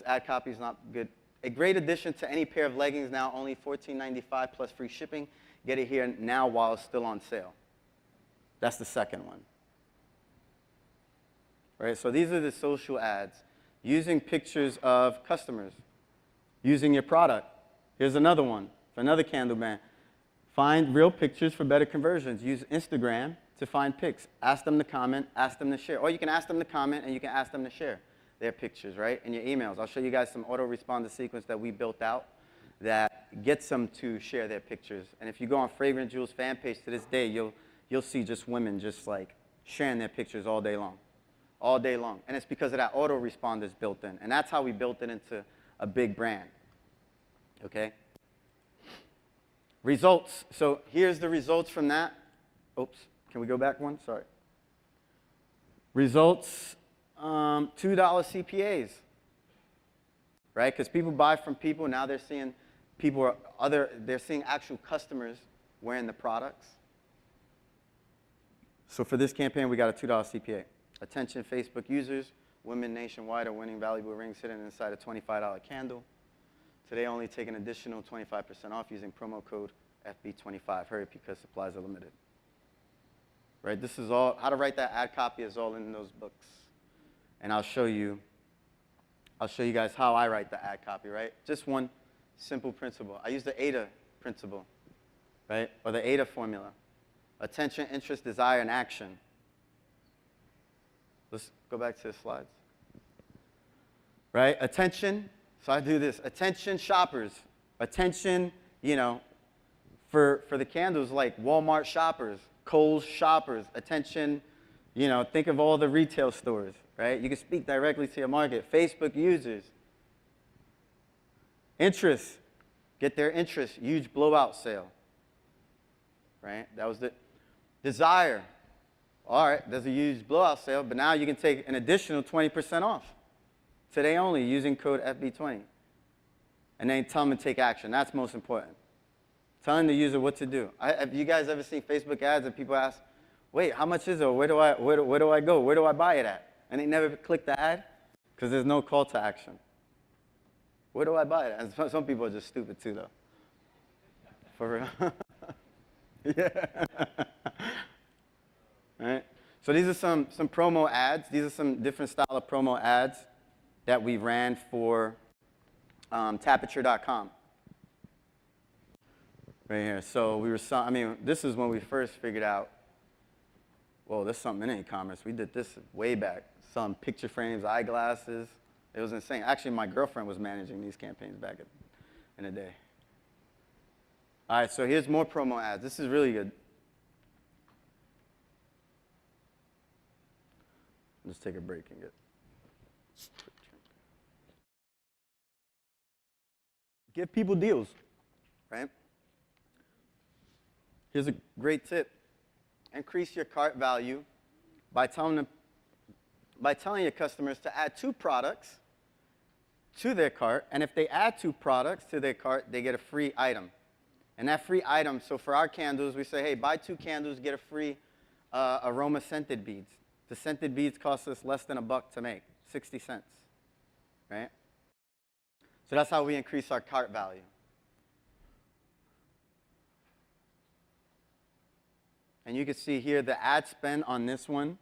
ad copy is not good. A great addition to any pair of leggings, now only $14.95 plus free shipping. Get it here now while it's still on sale. That's the second one. Right, so these are the social ads. Using pictures of customers. Using your product. Here's another one for another candle brand. Find real pictures for better conversions. Use Instagram to find pics. Ask them to comment, ask them to share. Or you can ask them to comment and you can ask them to share their pictures, right, in your emails. I'll show you guys some autoresponder sequence that we built out that gets them to share their pictures. And if you go on Fragrant Jewels fan page to this day, you'll see just women just sharing their pictures all day long. All day long. And it's because of that autoresponder that's built in. And that's how we built it into a big brand. Okay? Results. So here's the results from that. Oops. Can we go back one? Sorry. Results. $2 CPAs, right? Because people buy from people. Now they're seeing they're seeing actual customers wearing the products. So for this campaign, we got a $2 CPA. Attention Facebook users, women nationwide are winning valuable rings hidden inside a $25 candle. Today, only take an additional 25% off using promo code FB25. Hurry because supplies are limited. Right? This is all, how to write that ad copy is all in those books. And I'll show you guys how I write the ad copy, right? Just one simple principle. I use the AIDA principle, right? Or the AIDA formula. Attention, interest, desire, and action. Let's go back to the slides. Right? Attention. So I do this. Attention, shoppers. Attention, for the candles, like Walmart shoppers, Kohl's shoppers. Attention, think of all the retail stores. Right? You can speak directly to your market. Facebook users. Interest. Get their interest, huge blowout sale. Right? That was the Desire. All right, there's a huge blowout sale, but now you can take an additional 20% off. Today only, using code FB20. And then tell them to take action. That's most important. Telling the user what to do. Have you guys ever seen Facebook ads and people ask, wait, how much is it? Where do I go? Where do I buy it at? And they never click the ad because there's no call to action. Where do I buy it at? And some people are just stupid too, though. For real. Yeah. Right? So these are some promo ads. These are some different style of promo ads that we ran for Tapiture.com. Right here. So we were, this is when we first figured out, whoa, there's something in e-commerce. We did this way back. Some picture frames, eyeglasses. It was insane. Actually, my girlfriend was managing these campaigns back in the day. All right, so here's more promo ads. This is really good. Let's take a break and give people deals, right? Here's a great tip. Increase your cart value by telling your customers to add 2 products to their cart, and if they add 2 products to their cart, they get a free item. And that free item, so for our candles, we say, hey, buy 2 candles, get a free aroma scented beads. The scented beads cost us less than $1 to make, 60 cents, right? So that's how we increase our cart value. And you can see here the ad spend on this one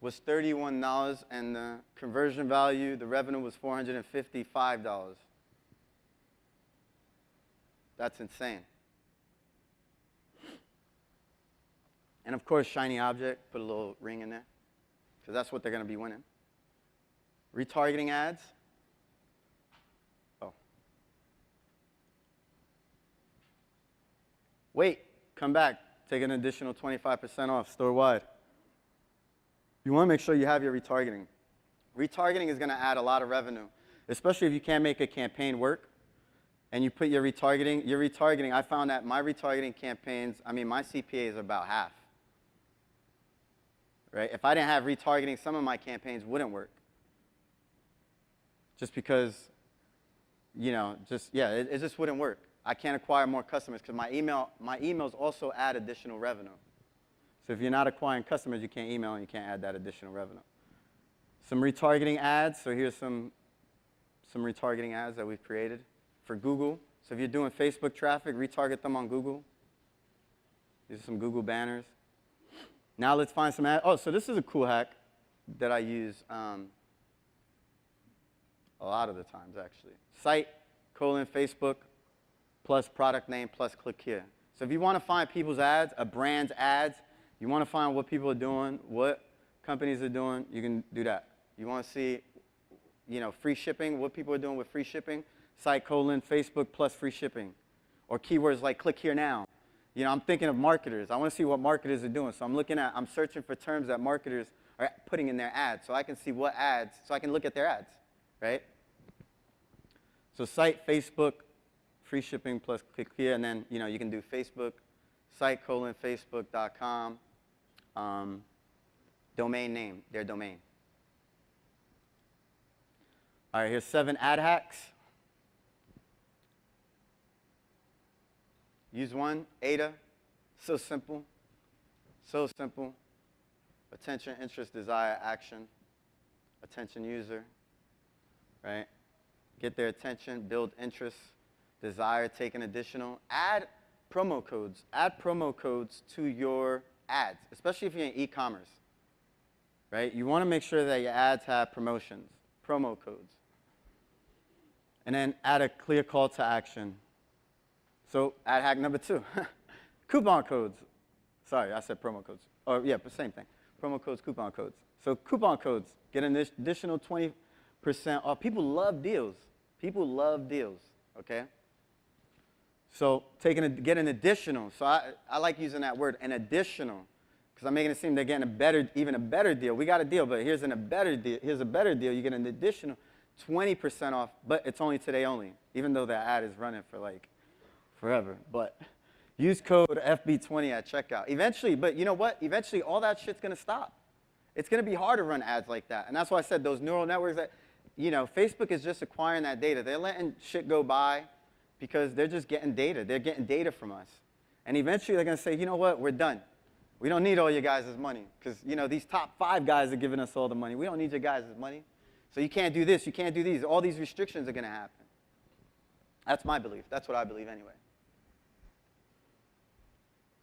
was $31, and the conversion value, the revenue was $455. That's insane. And of course, shiny object, put a little ring in there, because that's what they're going to be winning. Retargeting ads. Oh. Wait, come back, take an additional 25% off store-wide. You want to make sure you have your retargeting. Retargeting is going to add a lot of revenue, especially if you can't make a campaign work and you put your retargeting, I found that my retargeting campaigns, my CPA is about half. Right? If I didn't have retargeting, some of my campaigns wouldn't work. Just because, it just wouldn't work. I can't acquire more customers because my emails also add additional revenue. So if you're not acquiring customers, you can't email and you can't add that additional revenue. Some retargeting ads. So here's some retargeting ads that we've created for Google. So if you're doing Facebook traffic, retarget them on Google. These are some Google banners. Now let's find some ads. Oh, so this is a cool hack that I use a lot of the times, actually. Site, Facebook, plus product name, plus click here. So if you want to find people's ads, a brand's ads, you want to find what people are doing, what companies are doing, you can do that. You want to see, free shipping, what people are doing with free shipping, site, Facebook, plus free shipping. Or keywords like click here now. I'm thinking of marketers. I want to see what marketers are doing. So I'm searching for terms that marketers are putting in their ads so I can see what ads, so I can look at their ads, right? So site, Facebook, free shipping plus click here, and then you can do Facebook, site, facebook.com, domain name, their domain. All right, here's 7 ad hacks. Use one, ADA, so simple, so simple. Attention, interest, desire, action, attention user, right? Get their attention, build interest, desire, take an additional. Add promo codes. Add promo codes to your ads, especially if you're in e-commerce, right? You want to make sure that your ads have promotions, promo codes. And then add a clear call to action. So ad hack number 2, coupon codes. Sorry, I said promo codes. Oh, yeah, but same thing. Promo codes, coupon codes. So coupon codes, get an additional 20% off. People love deals. People love deals, okay? So get an additional. So I like using that word, an additional, because I'm making it seem they're getting even a better deal. We got a deal, but here's a better deal. Here's a better deal. You get an additional 20% off, but it's only today only, even though that ad is running for like forever. But use code FB20 at checkout. Eventually, but you know what? Eventually, all that shit's going to stop. It's going to be hard to run ads like that. And that's why I said those neural networks that, you know, Facebook is just acquiring that data. They're letting shit go by because they're just getting data. They're getting data from us. And eventually, they're going to say, you know what? We're done. We don't need all your guys' money because, you know, these top 5 guys are giving us all the money. We don't need your guys' money. So you can't do this. You can't do these. All these restrictions are going to happen. That's my belief. That's what I believe anyway.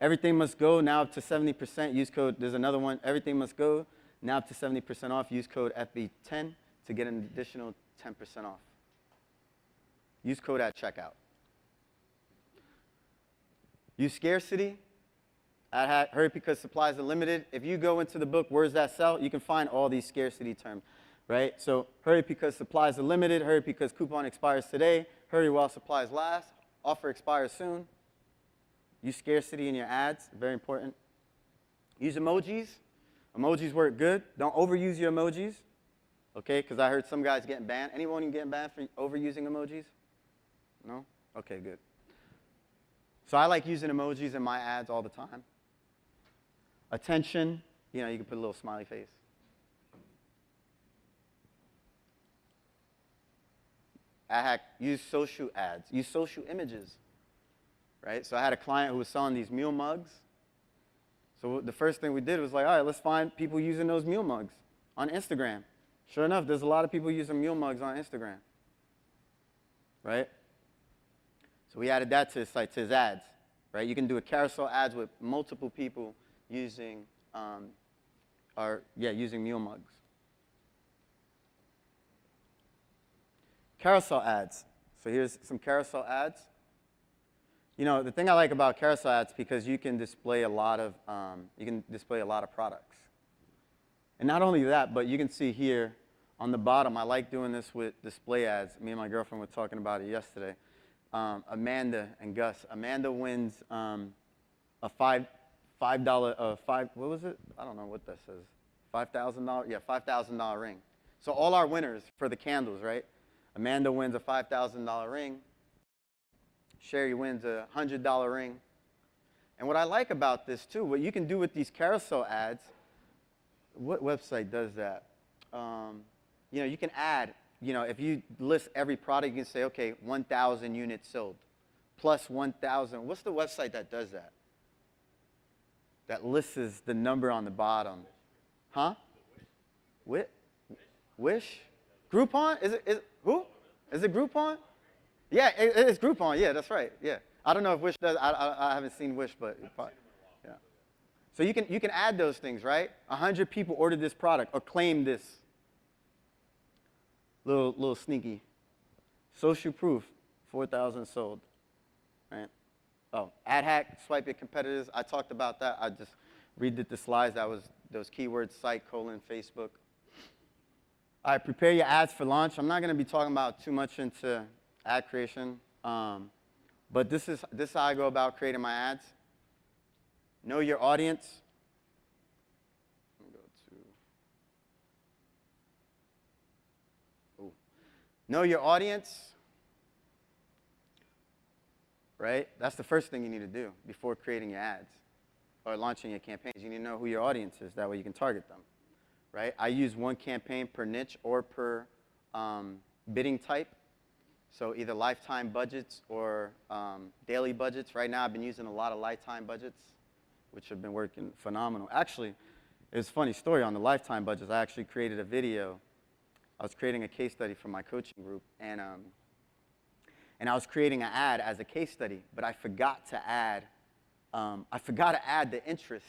Everything must go now up to 70%. Use code. There's another one. Everything must go now up to 70% off. Use code FB10 to get an additional 10% off. Use code at checkout. Use scarcity. Hurry because supplies are limited. If you go into the book, Words That Sell, you can find all these scarcity terms, right? So hurry because supplies are limited. Hurry because coupon expires today. Hurry while supplies last. Offer expires soon. Use scarcity in your ads. Very important. Use emojis. Emojis work good. Don't overuse your emojis, okay? Because I heard some guys getting banned. Anyone getting banned for overusing emojis? No? Okay, good. So I like using emojis in my ads all the time. Attention, you know, you can put a little smiley face. Ad hack, use social ads. Use social images, right? So I had a client who was selling these mule mugs. So the first thing we did was like, all right, let's find people using those mule mugs on Instagram. Sure enough, there's a lot of people using mule mugs on Instagram, right? So we added that to his site, to his ads, right? You can do a carousel ads with multiple people using, using mule mugs. Carousel ads. So here's some carousel ads. You know, the thing I like about carousel ads because you can display a lot of products. And not only that, but you can see here on the bottom, I like doing this with display ads. Me and my girlfriend were talking about it yesterday. Amanda and Gus. Amanda wins a $5, what was it? I don't know what that says. $5,000? Yeah, $5,000 ring. So all our winners for the candles, right? Amanda wins a $5,000 ring. Sherry wins a $100 ring. And what I like about this too, what you can do with these carousel ads, what website does that? You know, you can add, you know, if you list every product, you can say, okay, 1,000 units sold, plus 1,000. What's the website that does that? That lists the number on the bottom. Huh? Wish? Groupon? Is it who? Is it Groupon? Yeah, it's Groupon. Yeah, that's right. Yeah. I don't know if Wish does. I haven't seen Wish, but yeah. So you can add those things, right? 100 people ordered this product or claimed this. Little sneaky. Social proof, 4,000 sold, right? Oh, ad hack, swipe your competitors. I talked about that. I just redid the slides. That was those keywords, site, Facebook. All right, prepare your ads for launch. I'm not going to be talking about too much into ad creation, but this is how I go about creating my ads. Know your audience. Let me go to. Ooh. Know your audience. Right? That's the first thing you need to do before creating your ads or launching your campaigns. You need to know who your audience is. That way you can target them. Right? I use one campaign per niche or per bidding type. So either lifetime budgets or daily budgets. Right now I've been using a lot of lifetime budgets, which have been working phenomenal. Actually, it's a funny story on the lifetime budgets. I actually created a video. I was creating a case study for my coaching group, and I was creating an ad as a case study, but I forgot to add the interest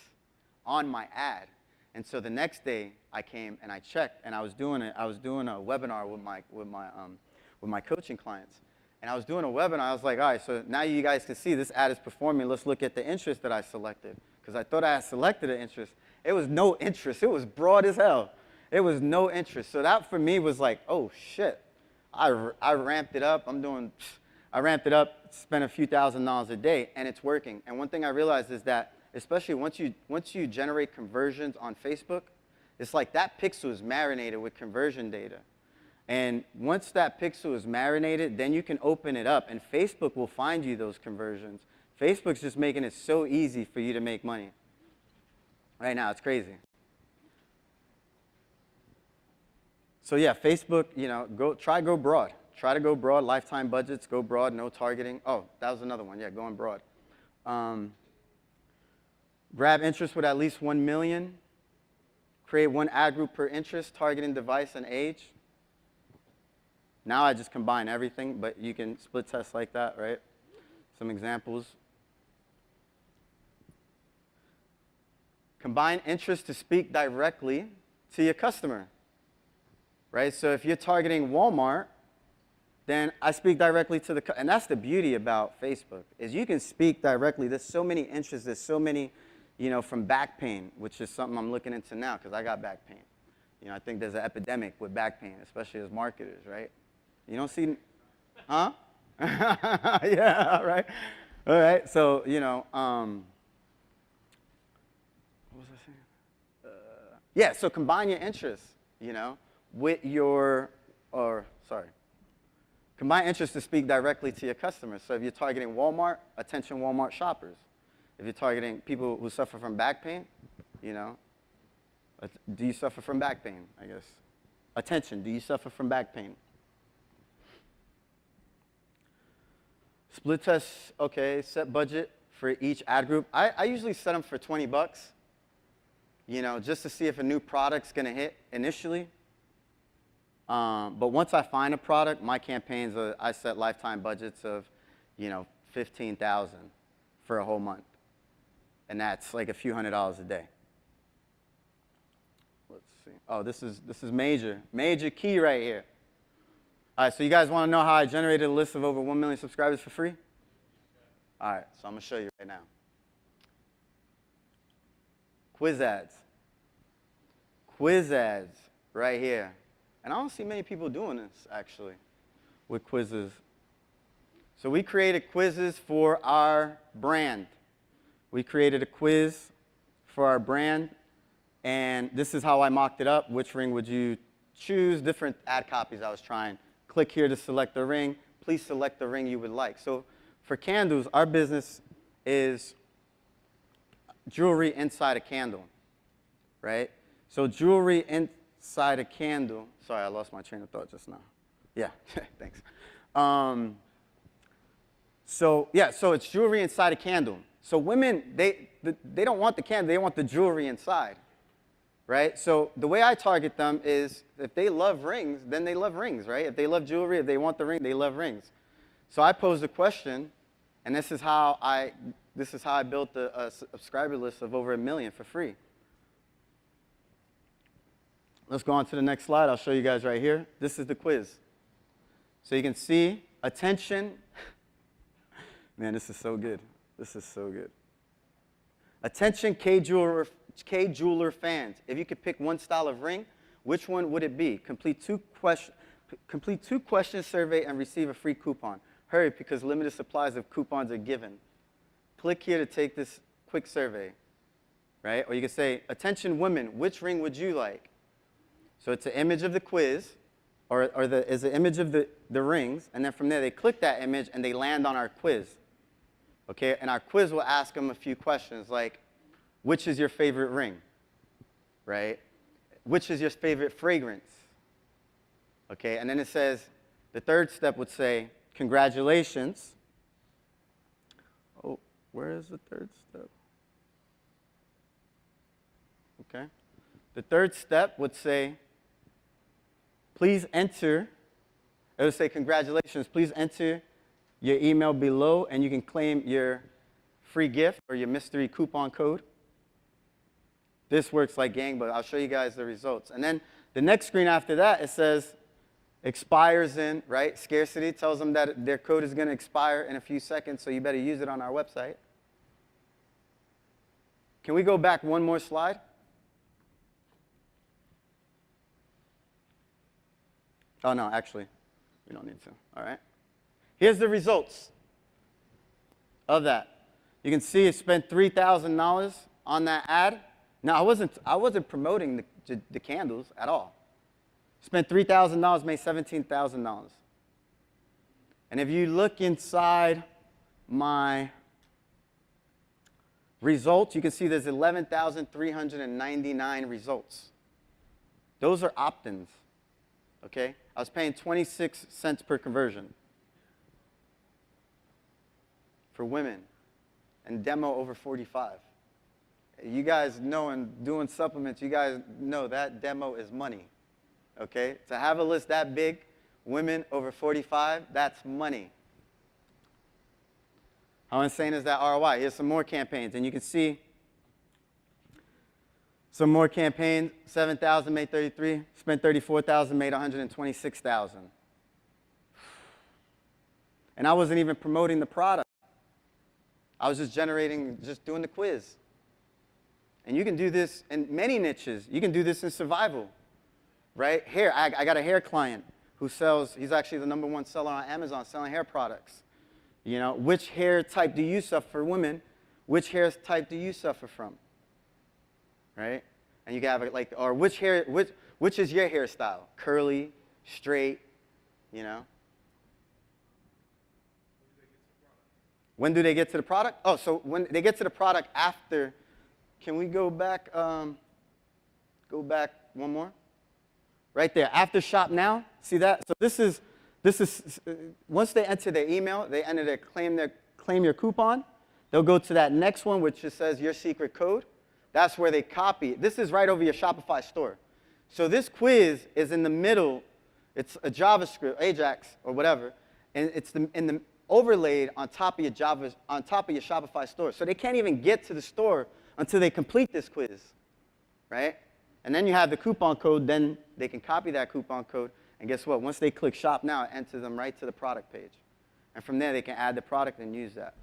on my ad. And so the next day I came and I checked, and I was doing a webinar with my coaching clients. And I was doing a webinar. I was like, all right, so now you guys can see this ad is performing. Let's look at the interest that I selected. Because I thought I had selected an interest. It was no interest. It was broad as hell. It was no interest. So that for me was like, oh shit. I ramped it up. I ramped it up, spent a few $1,000s a day, and it's working. And one thing I realized is that, especially once you generate conversions on Facebook, it's like that pixel is marinated with conversion data. And once that pixel is marinated, then you can open it up, and Facebook will find you those conversions. Facebook's just making it so easy for you to make money. Right now, it's crazy. So yeah, Facebook, try go broad. Try to go broad, lifetime budgets, go broad, no targeting. Oh, that was another one, yeah, going broad. Grab interest with at least 1 million. Create one ad group per interest, targeting device and age. Now I just combine everything, but you can split test like that, right? Some examples. Combine interest to speak directly to your customer, right? So if you're targeting Walmart, then I speak directly to the, and that's the beauty about Facebook, is you can speak directly. There's so many interests, there's so many, from back pain, which is something I'm looking into now because I got back pain. I think there's an epidemic with back pain, especially as marketers, right? You don't see, huh? Yeah, right. All right, so, what was I saying? Yeah, so combine your interests, with combine interests to speak directly to your customers. So if you're targeting Walmart, attention Walmart shoppers. If you're targeting people who suffer from back pain, do you suffer from back pain, I guess? Attention, do you suffer from back pain? Split test, okay, set budget for each ad group. I usually set them for 20 bucks, just to see if a new product's gonna hit initially. But once I find a product, my campaigns, I set lifetime budgets of, 15,000 for a whole month. And that's like a few $100s a day. Let's see. Oh, this is major key right here. All right, so you guys want to know how I generated a list of over 1 million subscribers for free? All right, so I'm going to show you right now. Quiz ads. Quiz ads right here. And I don't see many people doing this, actually, with quizzes. So we created quizzes for our brand. We created a quiz for our brand, and this is how I mocked it up. Which ring would you choose? Different ad copies I was trying. Click here to select the ring. Please select the ring you would like. So for candles, our business is jewelry inside a candle, right? So jewelry inside a candle. Sorry, I lost my train of thought just now. Yeah, thanks. So it's jewelry inside a candle. So women, they don't want the candle, they want the jewelry inside, right? So the way I target them is if they love rings, then they love rings, right? If they love jewelry, if they want the ring, they love rings. So I posed a question, and this is how I built a subscriber list of over 1 million for free. Let's go on to the next slide. I'll show you guys right here. This is the quiz. So you can see attention. Man, this is so good. This is so good. Attention K-Jeweler fans. If you could pick one style of ring, which one would it be? Complete two question survey and receive a free coupon. Hurry, because limited supplies of coupons are given. Click here to take this quick survey, right? Or you could say, attention women, which ring would you like? So it's an image of the quiz, or is an image of the rings, and then from there they click that image and they land on our quiz. Okay, and our quiz will ask them a few questions like, which is your favorite ring, right? Which is your favorite fragrance? Okay, and then it says, the third step would say, congratulations. Oh, where is the third step? Okay. The third step would say, please enter. It would say, congratulations, please enter your email below, and you can claim your free gift or your mystery coupon code. This works like gangbusters. I'll show you guys the results. And then the next screen after that, it says expires in, right? Scarcity tells them that their code is going to expire in a few seconds, so you better use it on our website. Can we go back one more slide? Oh, no, actually, we don't need to. All right. Here's the results of that. You can see it spent $3,000 on that ad. Now, I wasn't promoting the candles at all. Spent $3,000, made $17,000. And if you look inside my results, you can see there's 11,399 results. Those are opt-ins, okay? I was paying 26 cents per conversion for women and demo over 45. You guys know, and doing supplements, you guys know that demo is money, okay? To have a list that big, women over 45, that's money. How insane is that ROI? Here's some more campaigns, and you can see some more campaigns. 7,000 made 33, spent 34,000, made 126,000. And I wasn't even promoting the product. I was just doing the quiz. And you can do this in many niches. You can do this in survival, right? Hair, I got a hair client who sells, he's actually the #1 seller on Amazon selling hair products. You know, which hair type do you suffer for women? Which hair type do you suffer from? Right? And you can have it like, or which is your hairstyle? Curly, straight, you know? When do they get to the product? Oh, so when they get to the product after, can we go back one more? Right there, after shop now, see that? So this is once they enter their email, they enter claim your coupon, they'll go to that next one, which just says your secret code. That's where they copy. This is right over your Shopify store. So this quiz is in the middle. It's a JavaScript, Ajax or whatever, and it's overlaid on top of your Shopify store. So they can't even get to the store until they complete this quiz, right? And then you have the coupon code. Then they can copy that coupon code. And guess what? Once they click Shop Now, it enters them right to the product page. And from there, they can add the product and use that.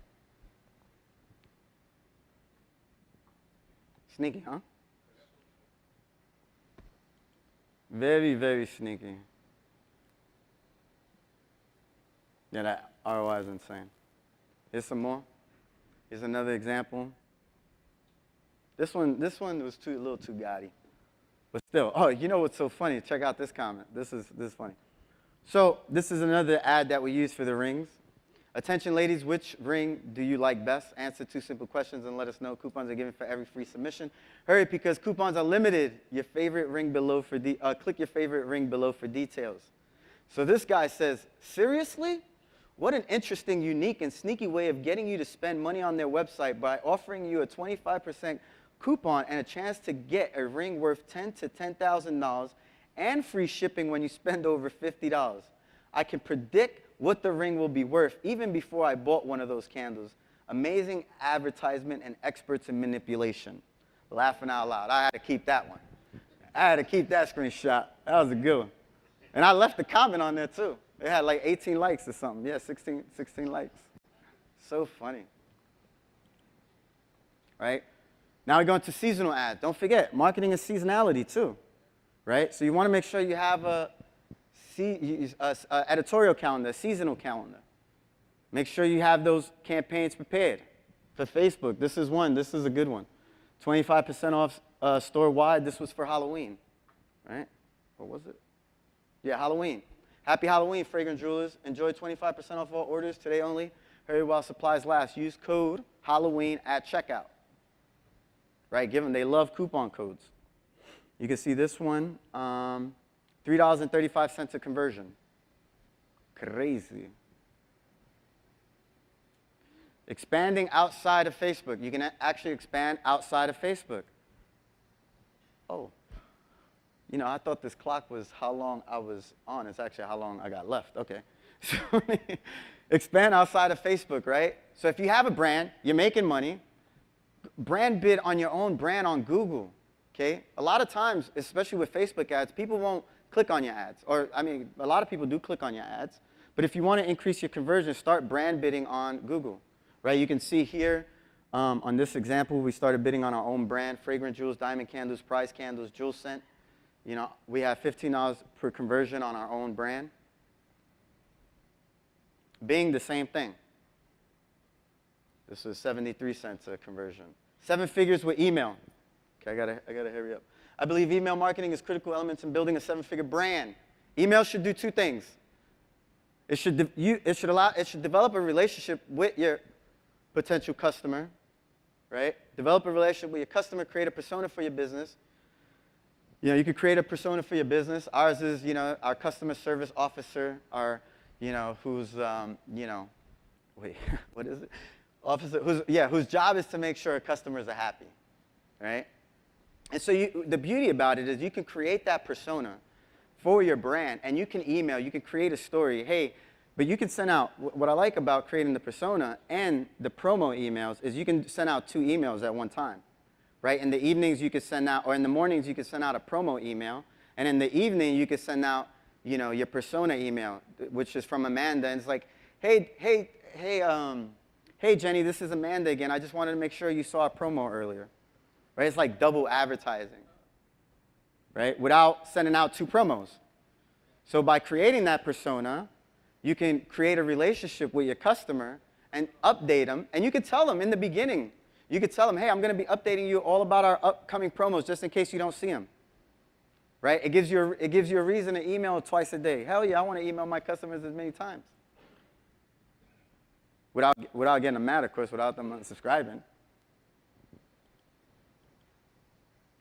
Sneaky, huh? Very, very sneaky. Yeah, that ROI is insane. Here's some more. Here's another example. This one was a little too gaudy. But still, oh, you know what's so funny? Check out this comment. This is funny. So this is another ad that we use for the rings. Attention ladies, which ring do you like best? Answer 2 simple questions and let us know. Coupons are given for every free submission. Hurry, because coupons are limited. Your favorite ring below for click your favorite ring below for details. So this guy says, seriously? What an interesting, unique, and sneaky way of getting you to spend money on their website by offering you a 25% coupon and a chance to get a ring worth $10,000 to $10,000 and free shipping when you spend over $50. I can predict what the ring will be worth even before I bought one of those candles. Amazing advertisement and experts in manipulation. Laughing out loud. I had to keep that one. I had to keep that screenshot. That was a good one. And I left the comment on there too. It had like 18 likes or something. Yeah, 16 likes. So funny. Right? Now we go into seasonal ads. Don't forget, marketing is seasonality too, right? So you want to make sure you have a editorial calendar, a seasonal calendar. Make sure you have those campaigns prepared. For Facebook, this is one. This is a good one. 25% off store-wide. This was for Halloween, right? Or was it? Yeah, Halloween. Happy Halloween, Fragrant Jewelers. Enjoy 25% off all orders today only. Hurry while supplies last. Use code Halloween at checkout. Right, given they love coupon codes. You can see this one, $3.35 a conversion. Crazy. Expanding outside of Facebook. You can actually expand outside of Facebook. Oh, you know, I thought this clock was how long I was on. It's actually how long I got left. Okay. So expand outside of Facebook, right? So if you have a brand, you're making money, brand bid on your own brand on Google, okay? A lot of times, especially with Facebook ads, people won't click on your ads. Or, I mean, a lot of people do click on your ads. But if you want to increase your conversion, start brand bidding on Google, right? You can see here on this example, we started bidding on our own brand, fragrant jewels, diamond candles, prize candles, jewel scent. You know, we have $15 per conversion on our own brand. Bing, the same thing. This was 73 cents a conversion. 7 figures with email. Okay, I gotta hurry up. I believe email marketing is critical elements in building a 7-figure brand. Email should do 2 things. It should develop a relationship with your potential customer, right? Develop a relationship with your customer, create a persona for your business. You know, you could create a persona for your business. Ours is, you know, our customer service officer, our, you know, who's, you know, wait, what is it? Officer, whose job is to make sure customers are happy, right? And so the beauty about it is you can create that persona for your brand, and you can email, you can create a story. Hey, but you can send out, what I like about creating the persona and the promo emails is you can send out 2 emails at one time, right? In the evenings you could send out, or in the mornings you could send out a promo email, and in the evening you could send out, you know, your persona email, which is from Amanda, and it's like, hey, Jenny, this is Amanda again. I just wanted to make sure you saw a promo earlier, right? It's like double advertising, right? Without sending out 2 promos. So by creating that persona, you can create a relationship with your customer and update them. And you could tell them in the beginning, you could tell them, hey, I'm going to be updating you all about our upcoming promos just in case you don't see them, right? It gives you a reason to email twice a day. Hell yeah, I want to email my customers as many times. Without getting them mad, of course, without them unsubscribing.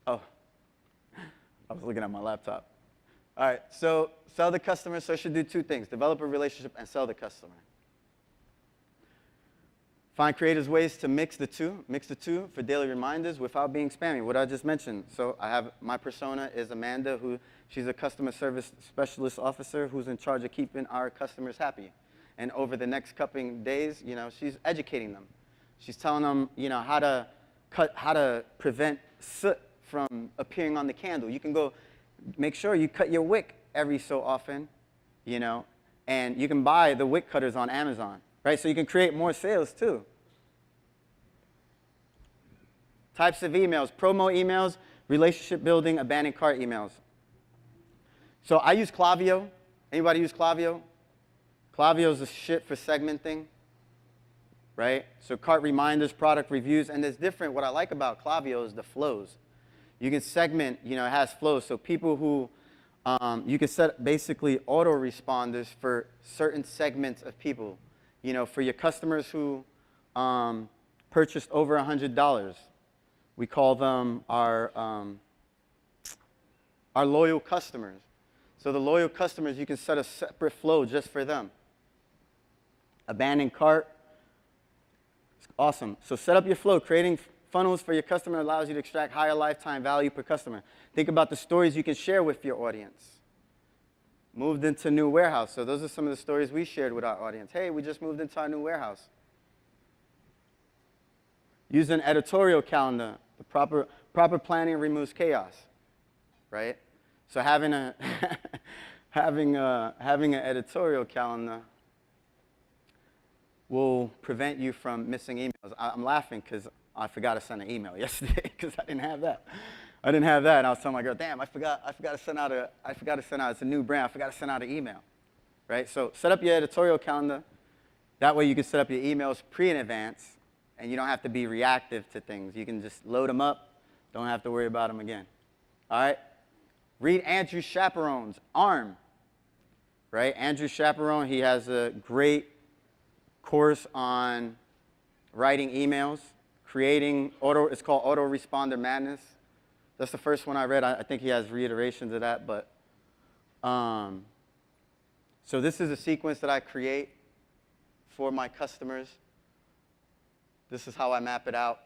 Oh, I was looking at my laptop. All right, so sell the customer. So it should do 2 things: develop a relationship and sell the customer. Find creative ways to mix the two for daily reminders without being spammy, what I just mentioned. So I have, my persona is Amanda, she's a customer service specialist officer who's in charge of keeping our customers happy. And over the next couple days, you know, she's educating them. She's telling them, you know, how to prevent soot from appearing on the candle. You can go make sure you cut your wick every so often, you know, and you can buy the wick cutters on Amazon, right? So you can create more sales too. Types of emails: promo emails, relationship building, abandoned cart emails. So I use Klaviyo. Anybody use Klaviyo? Klaviyo is the shit for segmenting, right? So cart reminders, product reviews, and there's different. What I like about Klaviyo is the flows. You can segment, you know, it has flows. So people who, you can set basically autoresponders for certain segments of people. You know, for your customers who purchased over $100, we call them our loyal customers. So the loyal customers, you can set a separate flow just for them. Abandoned cart, it's awesome. So set up your flow. Creating funnels for your customer allows you to extract higher lifetime value per customer. Think about the stories you can share with your audience. Moved into a new warehouse. So those are some of the stories we shared with our audience. Hey, we just moved into our new warehouse. Use an editorial calendar. The proper planning removes chaos, right? So having an editorial calendar will prevent you from missing emails. I'm laughing because I forgot to send an email yesterday because I didn't have that. And I was telling my girl, damn, I forgot to send out it's a new brand, I forgot to send out an email, right? So set up your editorial calendar. That way you can set up your emails in advance, and you don't have to be reactive to things. You can just load them up, don't have to worry about them again. All right? Read Andrew Chaperone's ARM, right? Andrew Chaperone, he has a great course on writing emails, creating it's called Autoresponder Madness. That's the first one I read. I think he has reiterations of that, but so this is a sequence that I create for my customers. This is how I map it out.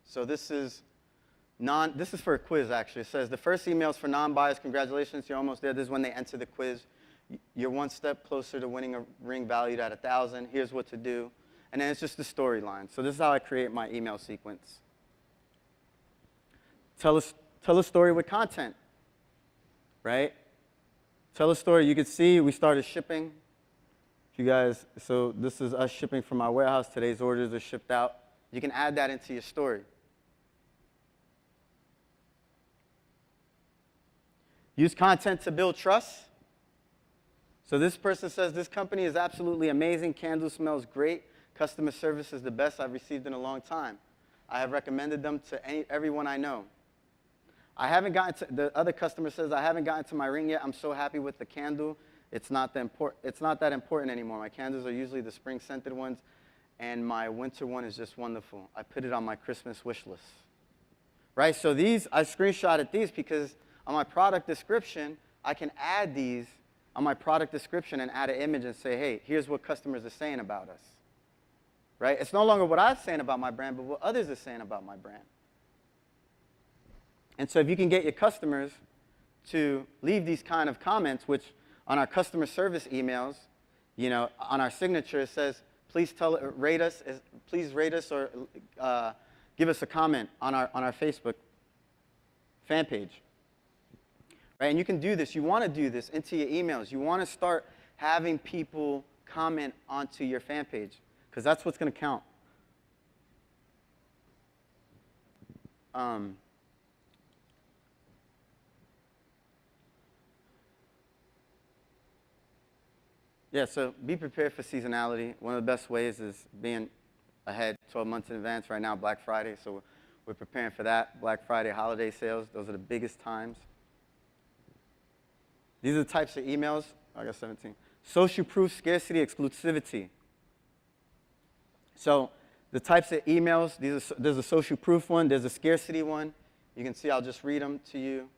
So this is for a quiz, actually. It says the first email is for non-buyers. Congratulations, you're almost there. This is when they enter the quiz. You're one step closer to winning a ring valued at $1,000. Here's what to do. And then it's just the storyline. So this is how I create my email sequence. Tell a story with content, right? Tell a story. You can see we started shipping. You guys, so this is us shipping from our warehouse. Today's orders are shipped out. You can add that into your story. Use content to build trust. So this person says, this company is absolutely amazing. Candle smells great. Customer service is the best I've received in a long time. I have recommended them to everyone I know. I haven't gotten to, the other customer says, I haven't gotten to my ring yet. I'm so happy with the candle. It's not that important anymore. My candles are usually the spring scented ones, and my winter one is just wonderful. I put it on my Christmas wish list. Right? So these, I screenshotted these because on my product description, I can add these on my product description and add an image and say, hey, here's what customers are saying about us. Right? It's no longer what I'm saying about my brand, but what others are saying about my brand. And so if you can get your customers to leave these kind of comments, which on our customer service emails, you know, on our signature, it says, please rate us or give us a comment on our Facebook fan page. Right? And you can do this. You want to do this into your emails. You want to start having people comment onto your fan page because that's what's going to count. Yeah, so be prepared for seasonality. One of the best ways is being ahead 12 months in advance. Right now, Black Friday, so we're preparing for that. Black Friday holiday sales, those are the biggest times. These are the types of emails. I got 17. Social proof, scarcity, exclusivity. So the types of emails, there's a social proof one, there's a scarcity one. You can see, I'll just read them to you.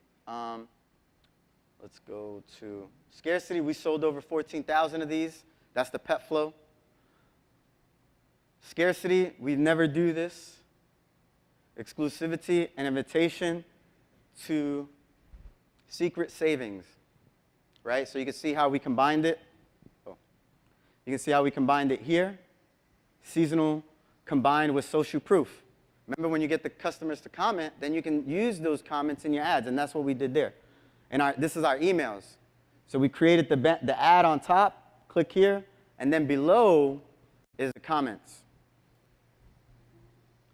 Let's go to scarcity. We sold over 14,000 of these. That's the pet flow. Scarcity, we never do this. Exclusivity, an invitation to secret savings, right? So you can see how we combined it. Oh. You can see how we combined it here. Seasonal combined with social proof. Remember when you get the customers to comment, then you can use those comments in your ads, and that's what we did there. And this is our emails. So we created the ad on top, click here, and then below is the comments.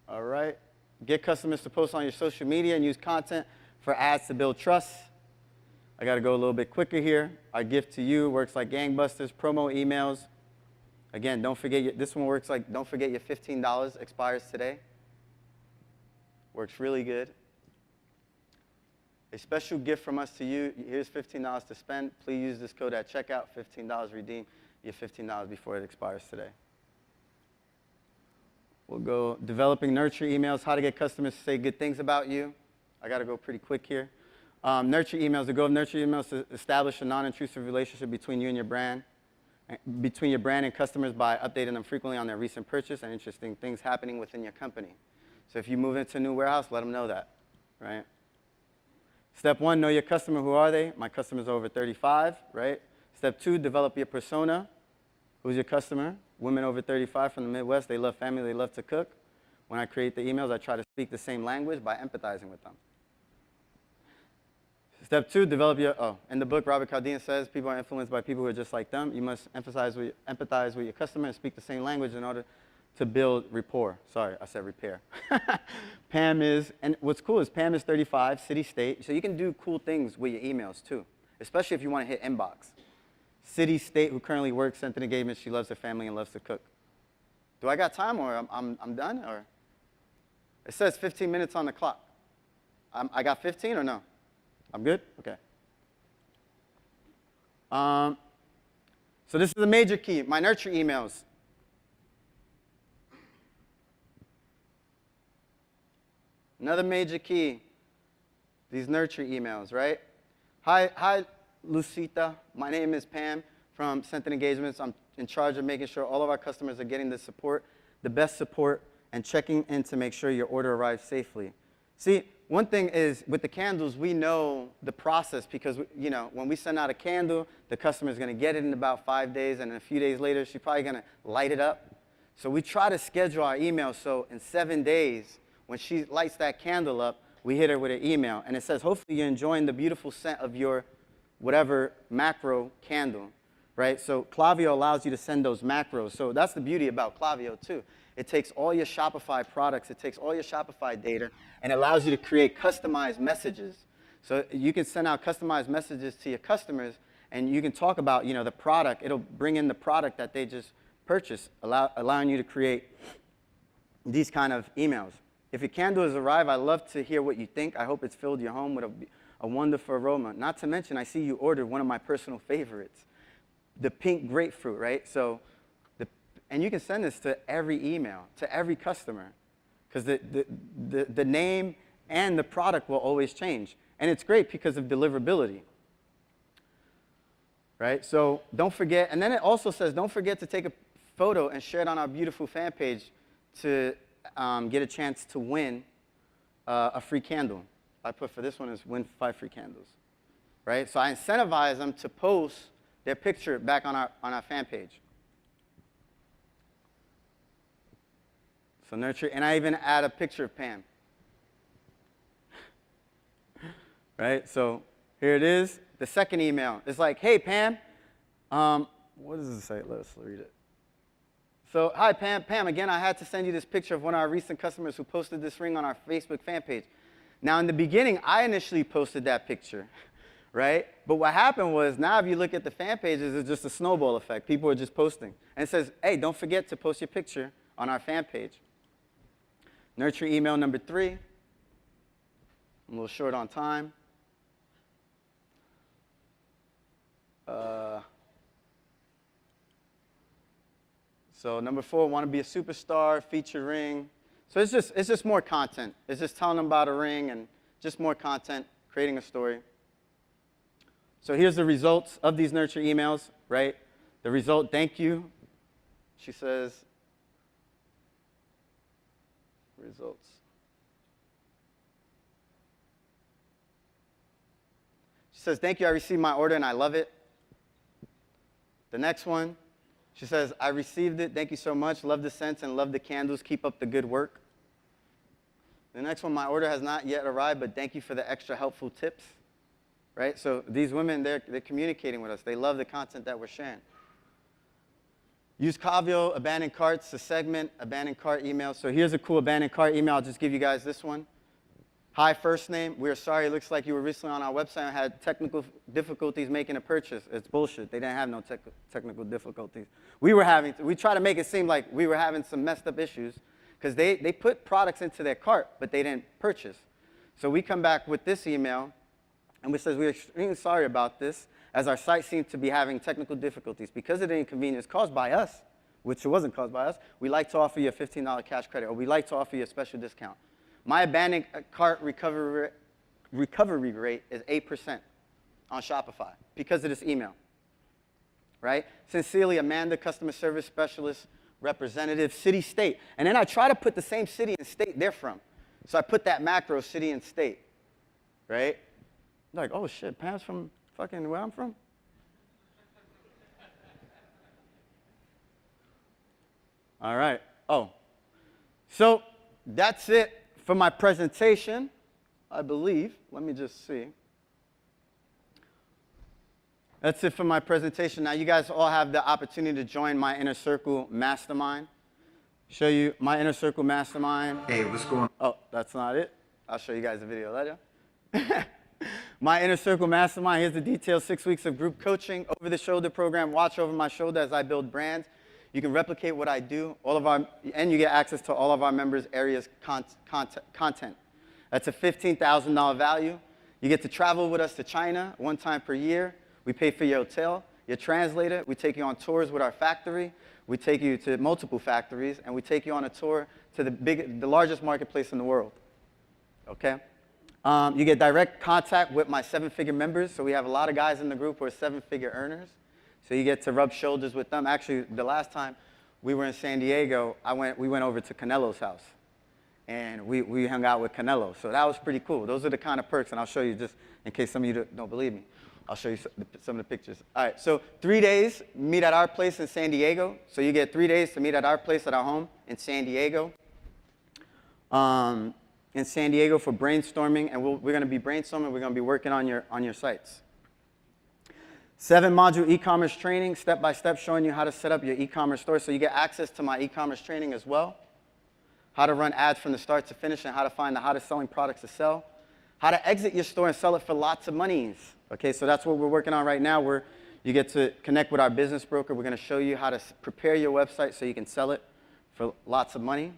All right. Get customers to post on your social media and use content for ads to build trust. I got to go a little bit quicker here. Our gift to you works like gangbusters, promo emails. Again, don't forget, this one works like, don't forget your $15 expires today. Works really good. A special gift from us to you. Here's $15 to spend. Please use this code at checkout. $15 redeem. Your $15 before it expires today. We'll go developing nurture emails, how to get customers to say good things about you. I got to go pretty quick here. Nurture emails. The goal of nurture emails is to establish a non-intrusive relationship between you and your brand, between your brand and customers by updating them frequently on their recent purchase and interesting things happening within your company. So if you move into a new warehouse, let them know that, right? Step 1, know your customer. Who are they? My customers are over 35, right? Step 2, develop your persona. Who's your customer? Women over 35 from the Midwest. They love family. They love to cook. When I create the emails, I try to speak the same language by empathizing with them. Step 2, develop your, in the book, Robert Cialdini says, people are influenced by people who are just like them. You must empathize with your customer and speak the same language in order to build rapport. Sorry, I said repair. Pam is, and what's cool is Pam is 35, city, state. So you can do cool things with your emails too, especially if you want to hit inbox. City, state, who currently works, sent an engagement. She loves her family and loves to cook. Do I got time or I'm done? Or it says 15 minutes on the clock. I got 15 or no? I'm good? Okay. So this is a major key, my nurture emails. Another major key, these nurture emails, right? Hi, Lucita. My name is Pam from Scented Engagements. I'm in charge of making sure all of our customers are getting the support, the best support, and checking in to make sure your order arrives safely. See, one thing is with the candles, we know the process because, you know, when we send out a candle, the customer is going to get it in about 5 days, and a few days later, she's probably going to light it up. So we try to schedule our email so in 7 days, when she lights that candle up, we hit her with an email. And it says, hopefully you're enjoying the beautiful scent of your whatever macro candle, right? So Klaviyo allows you to send those macros. So that's the beauty about Klaviyo too. It takes all your Shopify products, it takes all your Shopify data, and allows you to create customized messages. So you can send out customized messages to your customers, and you can talk about, you know, the product. It'll bring in the product that they just purchased, allowing you to create these kind of emails. If your candle has arrived, I'd love to hear what you think. I hope it's filled your home with a wonderful aroma. Not to mention, I see you ordered one of my personal favorites, the pink grapefruit, right? So, and you can send this to every email, to every customer, because the name and the product will always change. And it's great because of deliverability, right? So don't forget, and then it also says, don't forget to take a photo and share it on our beautiful fan page to get a chance to win a free candle. I put for this one is win 5 free candles, right? So I incentivize them to post their picture back on our fan page. So nurture, and I even add a picture of Pam. Right? So here it is. The second email. It's like, hey, Pam. What does it say? Let us read it. So, hi, Pam. Pam, again, I had to send you this picture of one of our recent customers who posted this ring on our Facebook fan page. Now, in the beginning, I initially posted that picture, right? But what happened was, now if you look at the fan pages, it's just a snowball effect. People are just posting. And it says, hey, don't forget to post your picture on our fan page. Nurture email number 3. I'm a little short on time. So number 4, want to be a superstar, feature ring. So it's just more content. It's just telling them about a ring and just more content, creating a story. So here's the results of these nurture emails, right? The result, thank you. She says, results. She says, thank you, I received my order and I love it. The next one, she says, I received it, thank you so much, love the scents and love the candles, keep up the good work. The next one, my order has not yet arrived, but thank you for the extra helpful tips. Right? So these women, they're communicating with us. They love the content that we're sharing. Use Cavio, abandoned carts, a segment, abandoned cart email. So here's a cool abandoned cart email. I'll just give you guys this one. Hi, first name. We are sorry. It looks like you were recently on our website and had technical difficulties making a purchase. It's bullshit. They didn't have no technical difficulties. We try to make it seem like we were having some messed up issues because they put products into their cart, but they didn't purchase. So we come back with this email, and it says, we're extremely sorry about this, as our site seems to be having technical difficulties. Because of the inconvenience caused by us, which it wasn't caused by us, we'd like to offer you a $15 cash credit, or we'd like to offer you a special discount. My abandoned cart recovery rate is 8% on Shopify because of this email, right? Sincerely, Amanda, customer service specialist, representative, city, state. And then I try to put the same city and state they're from. So I put that macro, city and state, right? Like, oh shit, Pam's from fucking where I'm from? All right. Oh. So that's it for my presentation, I believe. Let me just see. That's it for my presentation. Now you guys all have the opportunity to join my Inner Circle Mastermind. Show you my Inner Circle Mastermind. Hey, what's going on? Oh, that's not it. I'll show you guys the video later. My Inner Circle Mastermind, here's the details. 6 weeks of group coaching, over-the-shoulder program, watch over my shoulder as I build brands. You can replicate what I do, and you get access to all of our members' areas content. That's a $15,000 value. You get to travel with us to China 1 time per year. We pay for your hotel, your translator. We take you on tours with our factory. We take you to multiple factories, and we take you on a tour to the largest marketplace in the world. Okay? You get direct contact with my 7-figure members. So we have a lot of guys in the group who are 7-figure earners. So you get to rub shoulders with them. Actually, the last time we were in San Diego, we went over to Canelo's house. And we hung out with Canelo. So that was pretty cool. Those are the kind of perks. And I'll show you just in case some of you don't believe me. I'll show you some of the pictures. All right, so 3 days, meet at our place in San Diego. So you get 3 days to meet at our place at our home in San Diego. In San Diego for brainstorming, and we're going to be brainstorming. We're going to be working on your sites. 7-module e-commerce training, step-by-step, showing you how to set up your e-commerce store. So you get access to my e-commerce training as well. How to run ads from the start to finish, and how to find the hottest selling products to sell. How to exit your store and sell it for lots of monies. Okay, so that's what we're working on right now, where you get to connect with our business broker. We're going to show you how to prepare your website so you can sell it for lots of money.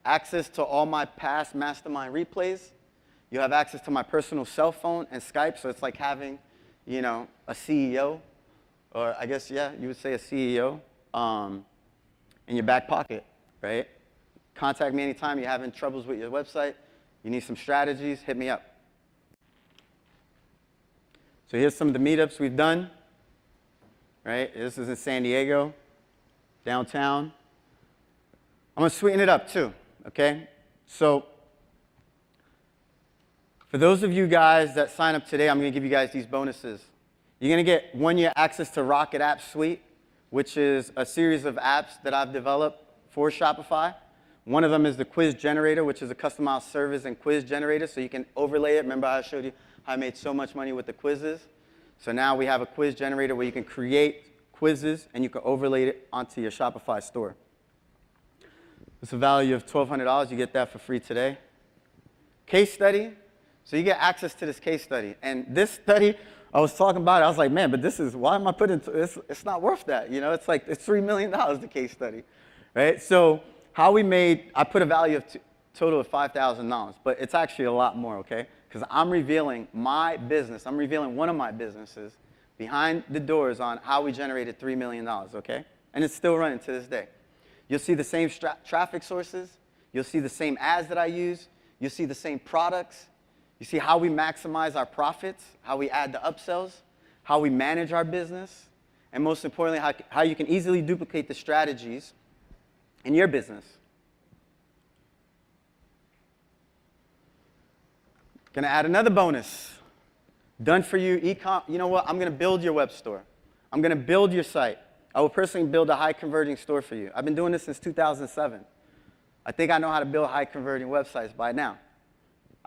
access to all my past mastermind replays. You have access to my personal cell phone and Skype, so it's like having, you know, a CEO, or I guess, yeah, you would say a CEO in your back pocket, right? Contact me anytime you're having troubles with your website, you need some strategies, hit me up. So here's some of the meetups we've done, right? This is in San Diego, downtown. I'm going to sweeten it up too, okay? So for those of you guys that sign up today, I'm going to give you guys these bonuses. You're going to get 1 year access to Rocket App Suite, which is a series of apps that I've developed for Shopify. One of them is the quiz generator, which is a customized service and quiz generator, so you can overlay it. Remember how I showed you how I made so much money with the quizzes? So now we have a quiz generator where you can create quizzes and you can overlay it onto your Shopify store. It's a value of $1,200. You get that for free today. Case study. So you get access to this case study. And this study, I was talking about it. I was like, man, but this is, why am I putting this? It's not worth that. You know, it's like, it's $3 million, the case study, right? So how we made, I put a value of total of $5,000, but it's actually a lot more, okay? Because I'm revealing my business. I'm revealing one of my businesses behind the doors on how we generated $3 million, okay? And it's still running to this day. You'll see the same traffic sources. You'll see the same ads that I use. You'll see the same products. You see how we maximize our profits, how we add the upsells, how we manage our business, and most importantly, how you can easily duplicate the strategies in your business. Gonna add another bonus. Done for you, e-com. You know what? I'm gonna build your web store. I'm gonna build your site. I will personally build a high converting store for you. I've been doing this since 2007. I think I know how to build high converting websites by now.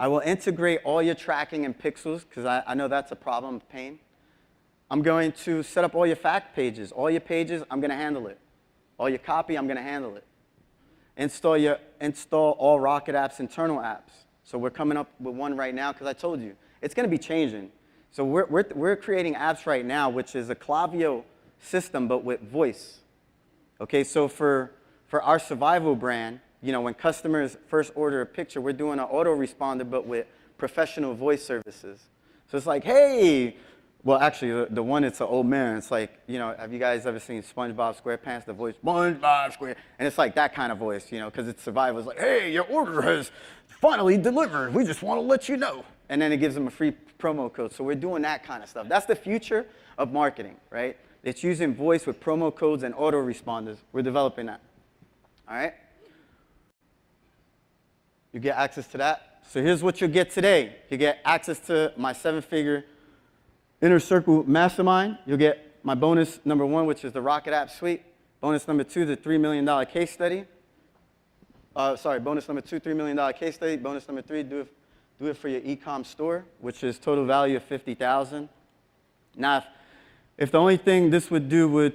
I will integrate all your tracking and pixels, because I know that's a problem of pain. I'm going to set up all your fact pages. All your pages, I'm going to handle it. All your copy, I'm going to handle it. Install all Rocket App's internal apps. So we're coming up with one right now, because I told you, it's going to be changing. So we're creating apps right now, which is a Klaviyo system, but with voice. Okay, so for our survival brand, you know, when customers first order a picture, we're doing an autoresponder, but with professional voice services. So it's like, hey, well, actually, the one, it's an old man. It's like, you know, have you guys ever seen SpongeBob SquarePants, the voice, SpongeBob Square? And it's like that kind of voice, you know, because it's survival. It's like, hey, your order has finally delivered. We just want to let you know. And then it gives them a free promo code. So we're doing that kind of stuff. That's the future of marketing, right? It's using voice with promo codes and autoresponders. We're developing that. All right? You get access to that. So here's what you'll get today. You get access to my 7-figure Inner Circle Mastermind. You'll get my bonus number 1, which is the Rocket App Suite. Bonus number 2, the $3 million case study. Bonus number 2, $3 million case study. Bonus number 3, do it for your e-com store, which is total value of $50,000. Now, if the only thing this would do would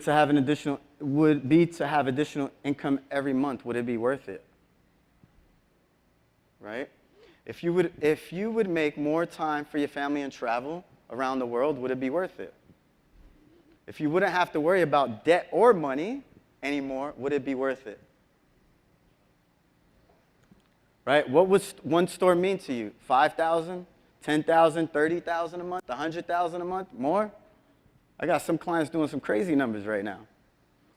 be to have additional income every month, would it be worth it? Right? If you would make more time for your family and travel around the world, would it be worth it? If you wouldn't have to worry about debt or money anymore, would it be worth it? Right? What would one store mean to you? 5,000, 10,000, 30,000 a month, 100,000 a month, more? I got some clients doing some crazy numbers right now.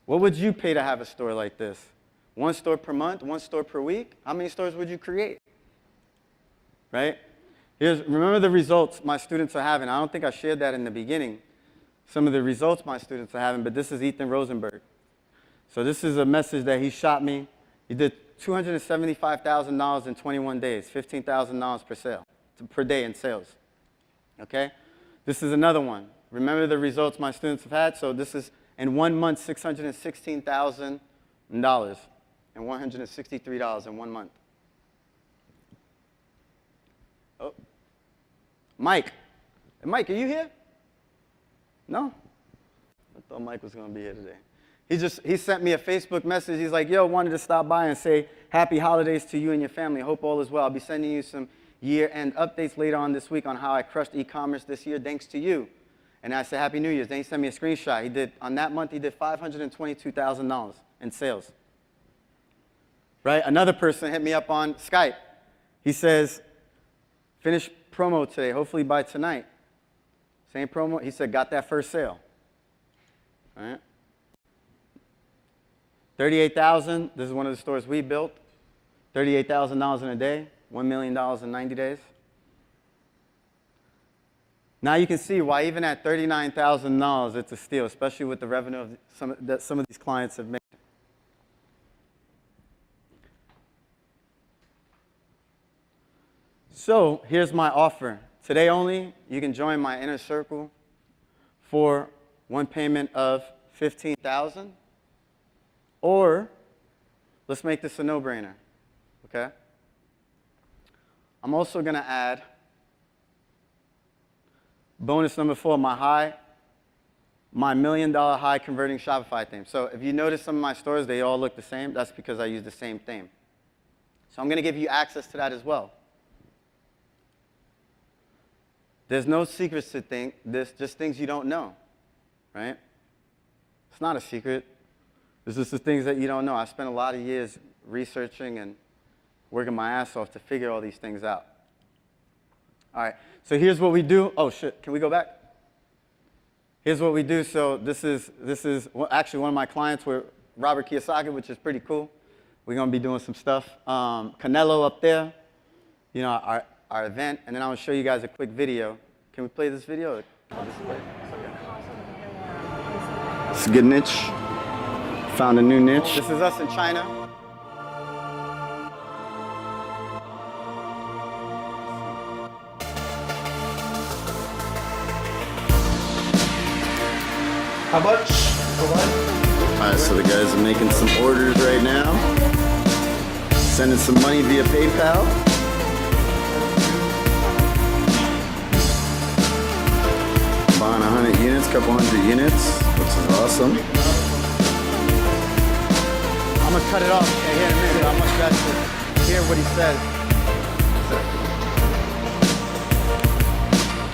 What would you pay to have a store like this? 1 store per month, 1 store per week? How many stores would you create? Right? Remember the results my students are having. I don't think I shared that in the beginning. Some of the results my students are having, but this is Ethan Rosenberg. So this is a message that he shot me. He did $275,000 in 21 days, $15,000 per day in sales. Okay? This is another one. Remember the results my students have had? So this is in 1 month, $616,000 and $163 in 1 month. Oh, Mike. Mike, are you here? No? I thought Mike was going to be here today. He sent me a Facebook message. He's like, yo, wanted to stop by and say happy holidays to you and your family. Hope all is well. I'll be sending you some year-end updates later on this week on how I crushed e-commerce this year, thanks to you. And I said, Happy New Year's. Then he sent me a screenshot. On that month, he did $522,000 in sales. right? Another person hit me up on Skype. He says, finish promo today, hopefully by tonight. Same promo. He said, got that first sale. All right. 38,000. This is one of the stores we built. $38,000 in a day. $1 million in 90 days. Now you can see why even at $39,000 it's a steal, especially with the revenue of that some of these clients have made. So here's my offer. Today only, you can join my inner circle for one payment of $15,000, or let's make this a no-brainer, okay? I'm also gonna add bonus number 4, my $1 million high converting Shopify theme. So if you notice some of my stores, they all look the same. That's because I use the same theme. So I'm gonna give you access to that as well. There's no secrets to this, just things you don't know, right? It's not a secret. It's just the things that you don't know. I spent a lot of years researching and working my ass off to figure all these things out. All right, so here's what we do. Oh, shit, can we go back? Here's what we do. So this is actually one of my clients with Robert Kiyosaki, which is pretty cool. We're going to be doing some stuff. Canelo up there, you know, our event, and then I'm going to show you guys a quick video. Can we play this video? It's a good niche. Found a new niche. This is us in China. How much? All right, so the guys are making some orders right now. Sending some money via PayPal. Buying 100 units, couple hundred units, which is awesome. I'm gonna cut it off here in a minute. I want you guys to hear what he says.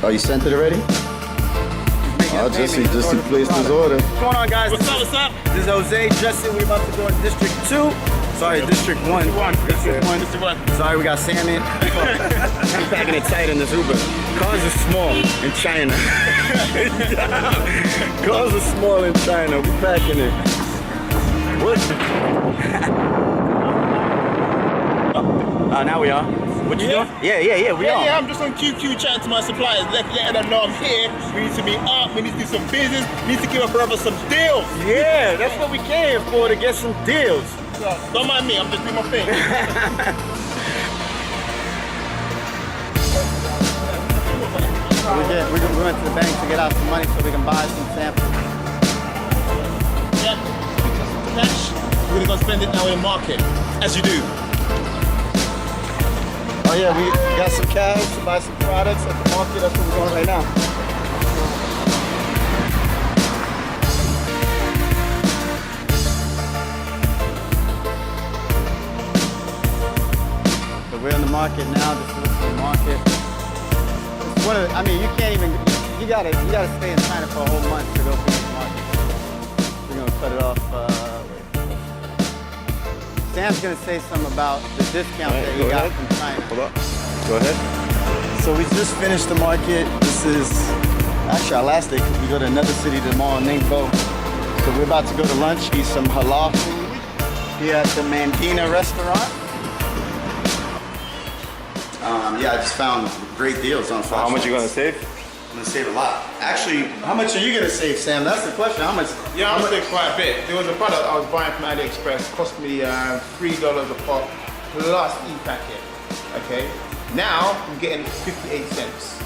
Oh, you sent it already? Oh, Jesse placed his order. What's going on, guys? What's up? This is Jose, Jesse. We're about to go in District 2. Sorry, District 1. District 1. Sorry, we got Sammy. I'm packing it tight in this Uber. Cars are small in China. Cars are small in China. We're packing it. What? Now we are. What you doing? Yeah, we are. Yeah, I'm just on QQ chatting to my suppliers, letting them know I'm here. We need to meet up, we need to do some business, we need to give a brother some deals. Yeah, that's what we came for, to get some deals. So, don't mind me, I'm just doing my thing. We went to the bank to get out some money so we can buy some samples. Yeah, cash, we're gonna go spend it now in the market, as you do. Oh yeah, we got some cash to buy some products at the market. That's what we're doing right now. So we're in the market now. This is the market. It's one of the, I mean, you can't even. You gotta stay in China for a whole month to go through this market. We're gonna cut it off. Sam's gonna say something about the discount that he got from China. Hold up. Go ahead. So we just finished the market. This is actually our last day because we go to another city tomorrow named Bo. So we're about to go to lunch, eat some halal food here at the Mandina restaurant. Yeah, I just found great deals on Fox. How much you gonna save? I'm gonna save a lot. Actually, how much are you gonna save, Sam? That's the question. How much? Yeah, I'm gonna save quite a bit. There was a product I was buying from AliExpress, cost me $3 a pop plus e-packet. Okay, now I'm getting 58 cents.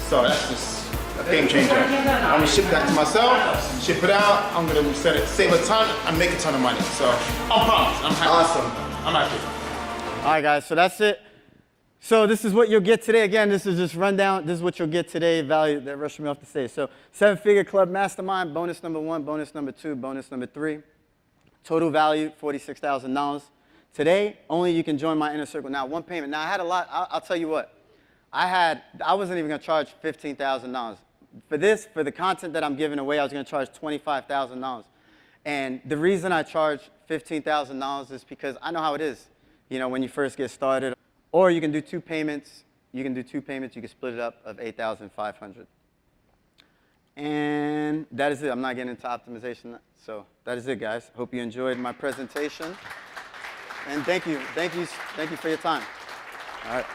So that's just a game changer. I'm gonna ship that to myself, ship it out. I'm gonna sell it, save a ton, and make a ton of money. So I'm pumped. I'm happy. Awesome. I'm happy. All right, guys. So that's it. So this is what you'll get today. Again, this is just rundown. This is what you'll get today. Value that rushed me off the stage. So 7-figure club mastermind, bonus number 1, bonus number 2, bonus number 3. Total value, $46,000. Today, only you can join my inner circle. Now, one payment. Now, I had a lot. I'll tell you what. I wasn't even going to charge $15,000. For the content that I'm giving away, I was going to charge $25,000. And the reason I charged $15,000 is because I know how it is, you know, when you first get started. Or you can do 2 payments. You can do 2 payments. You can split it up of $8,500. And that is it. I'm not getting into optimization. So that is it, guys. Hope you enjoyed my presentation. And thank you for your time. All right.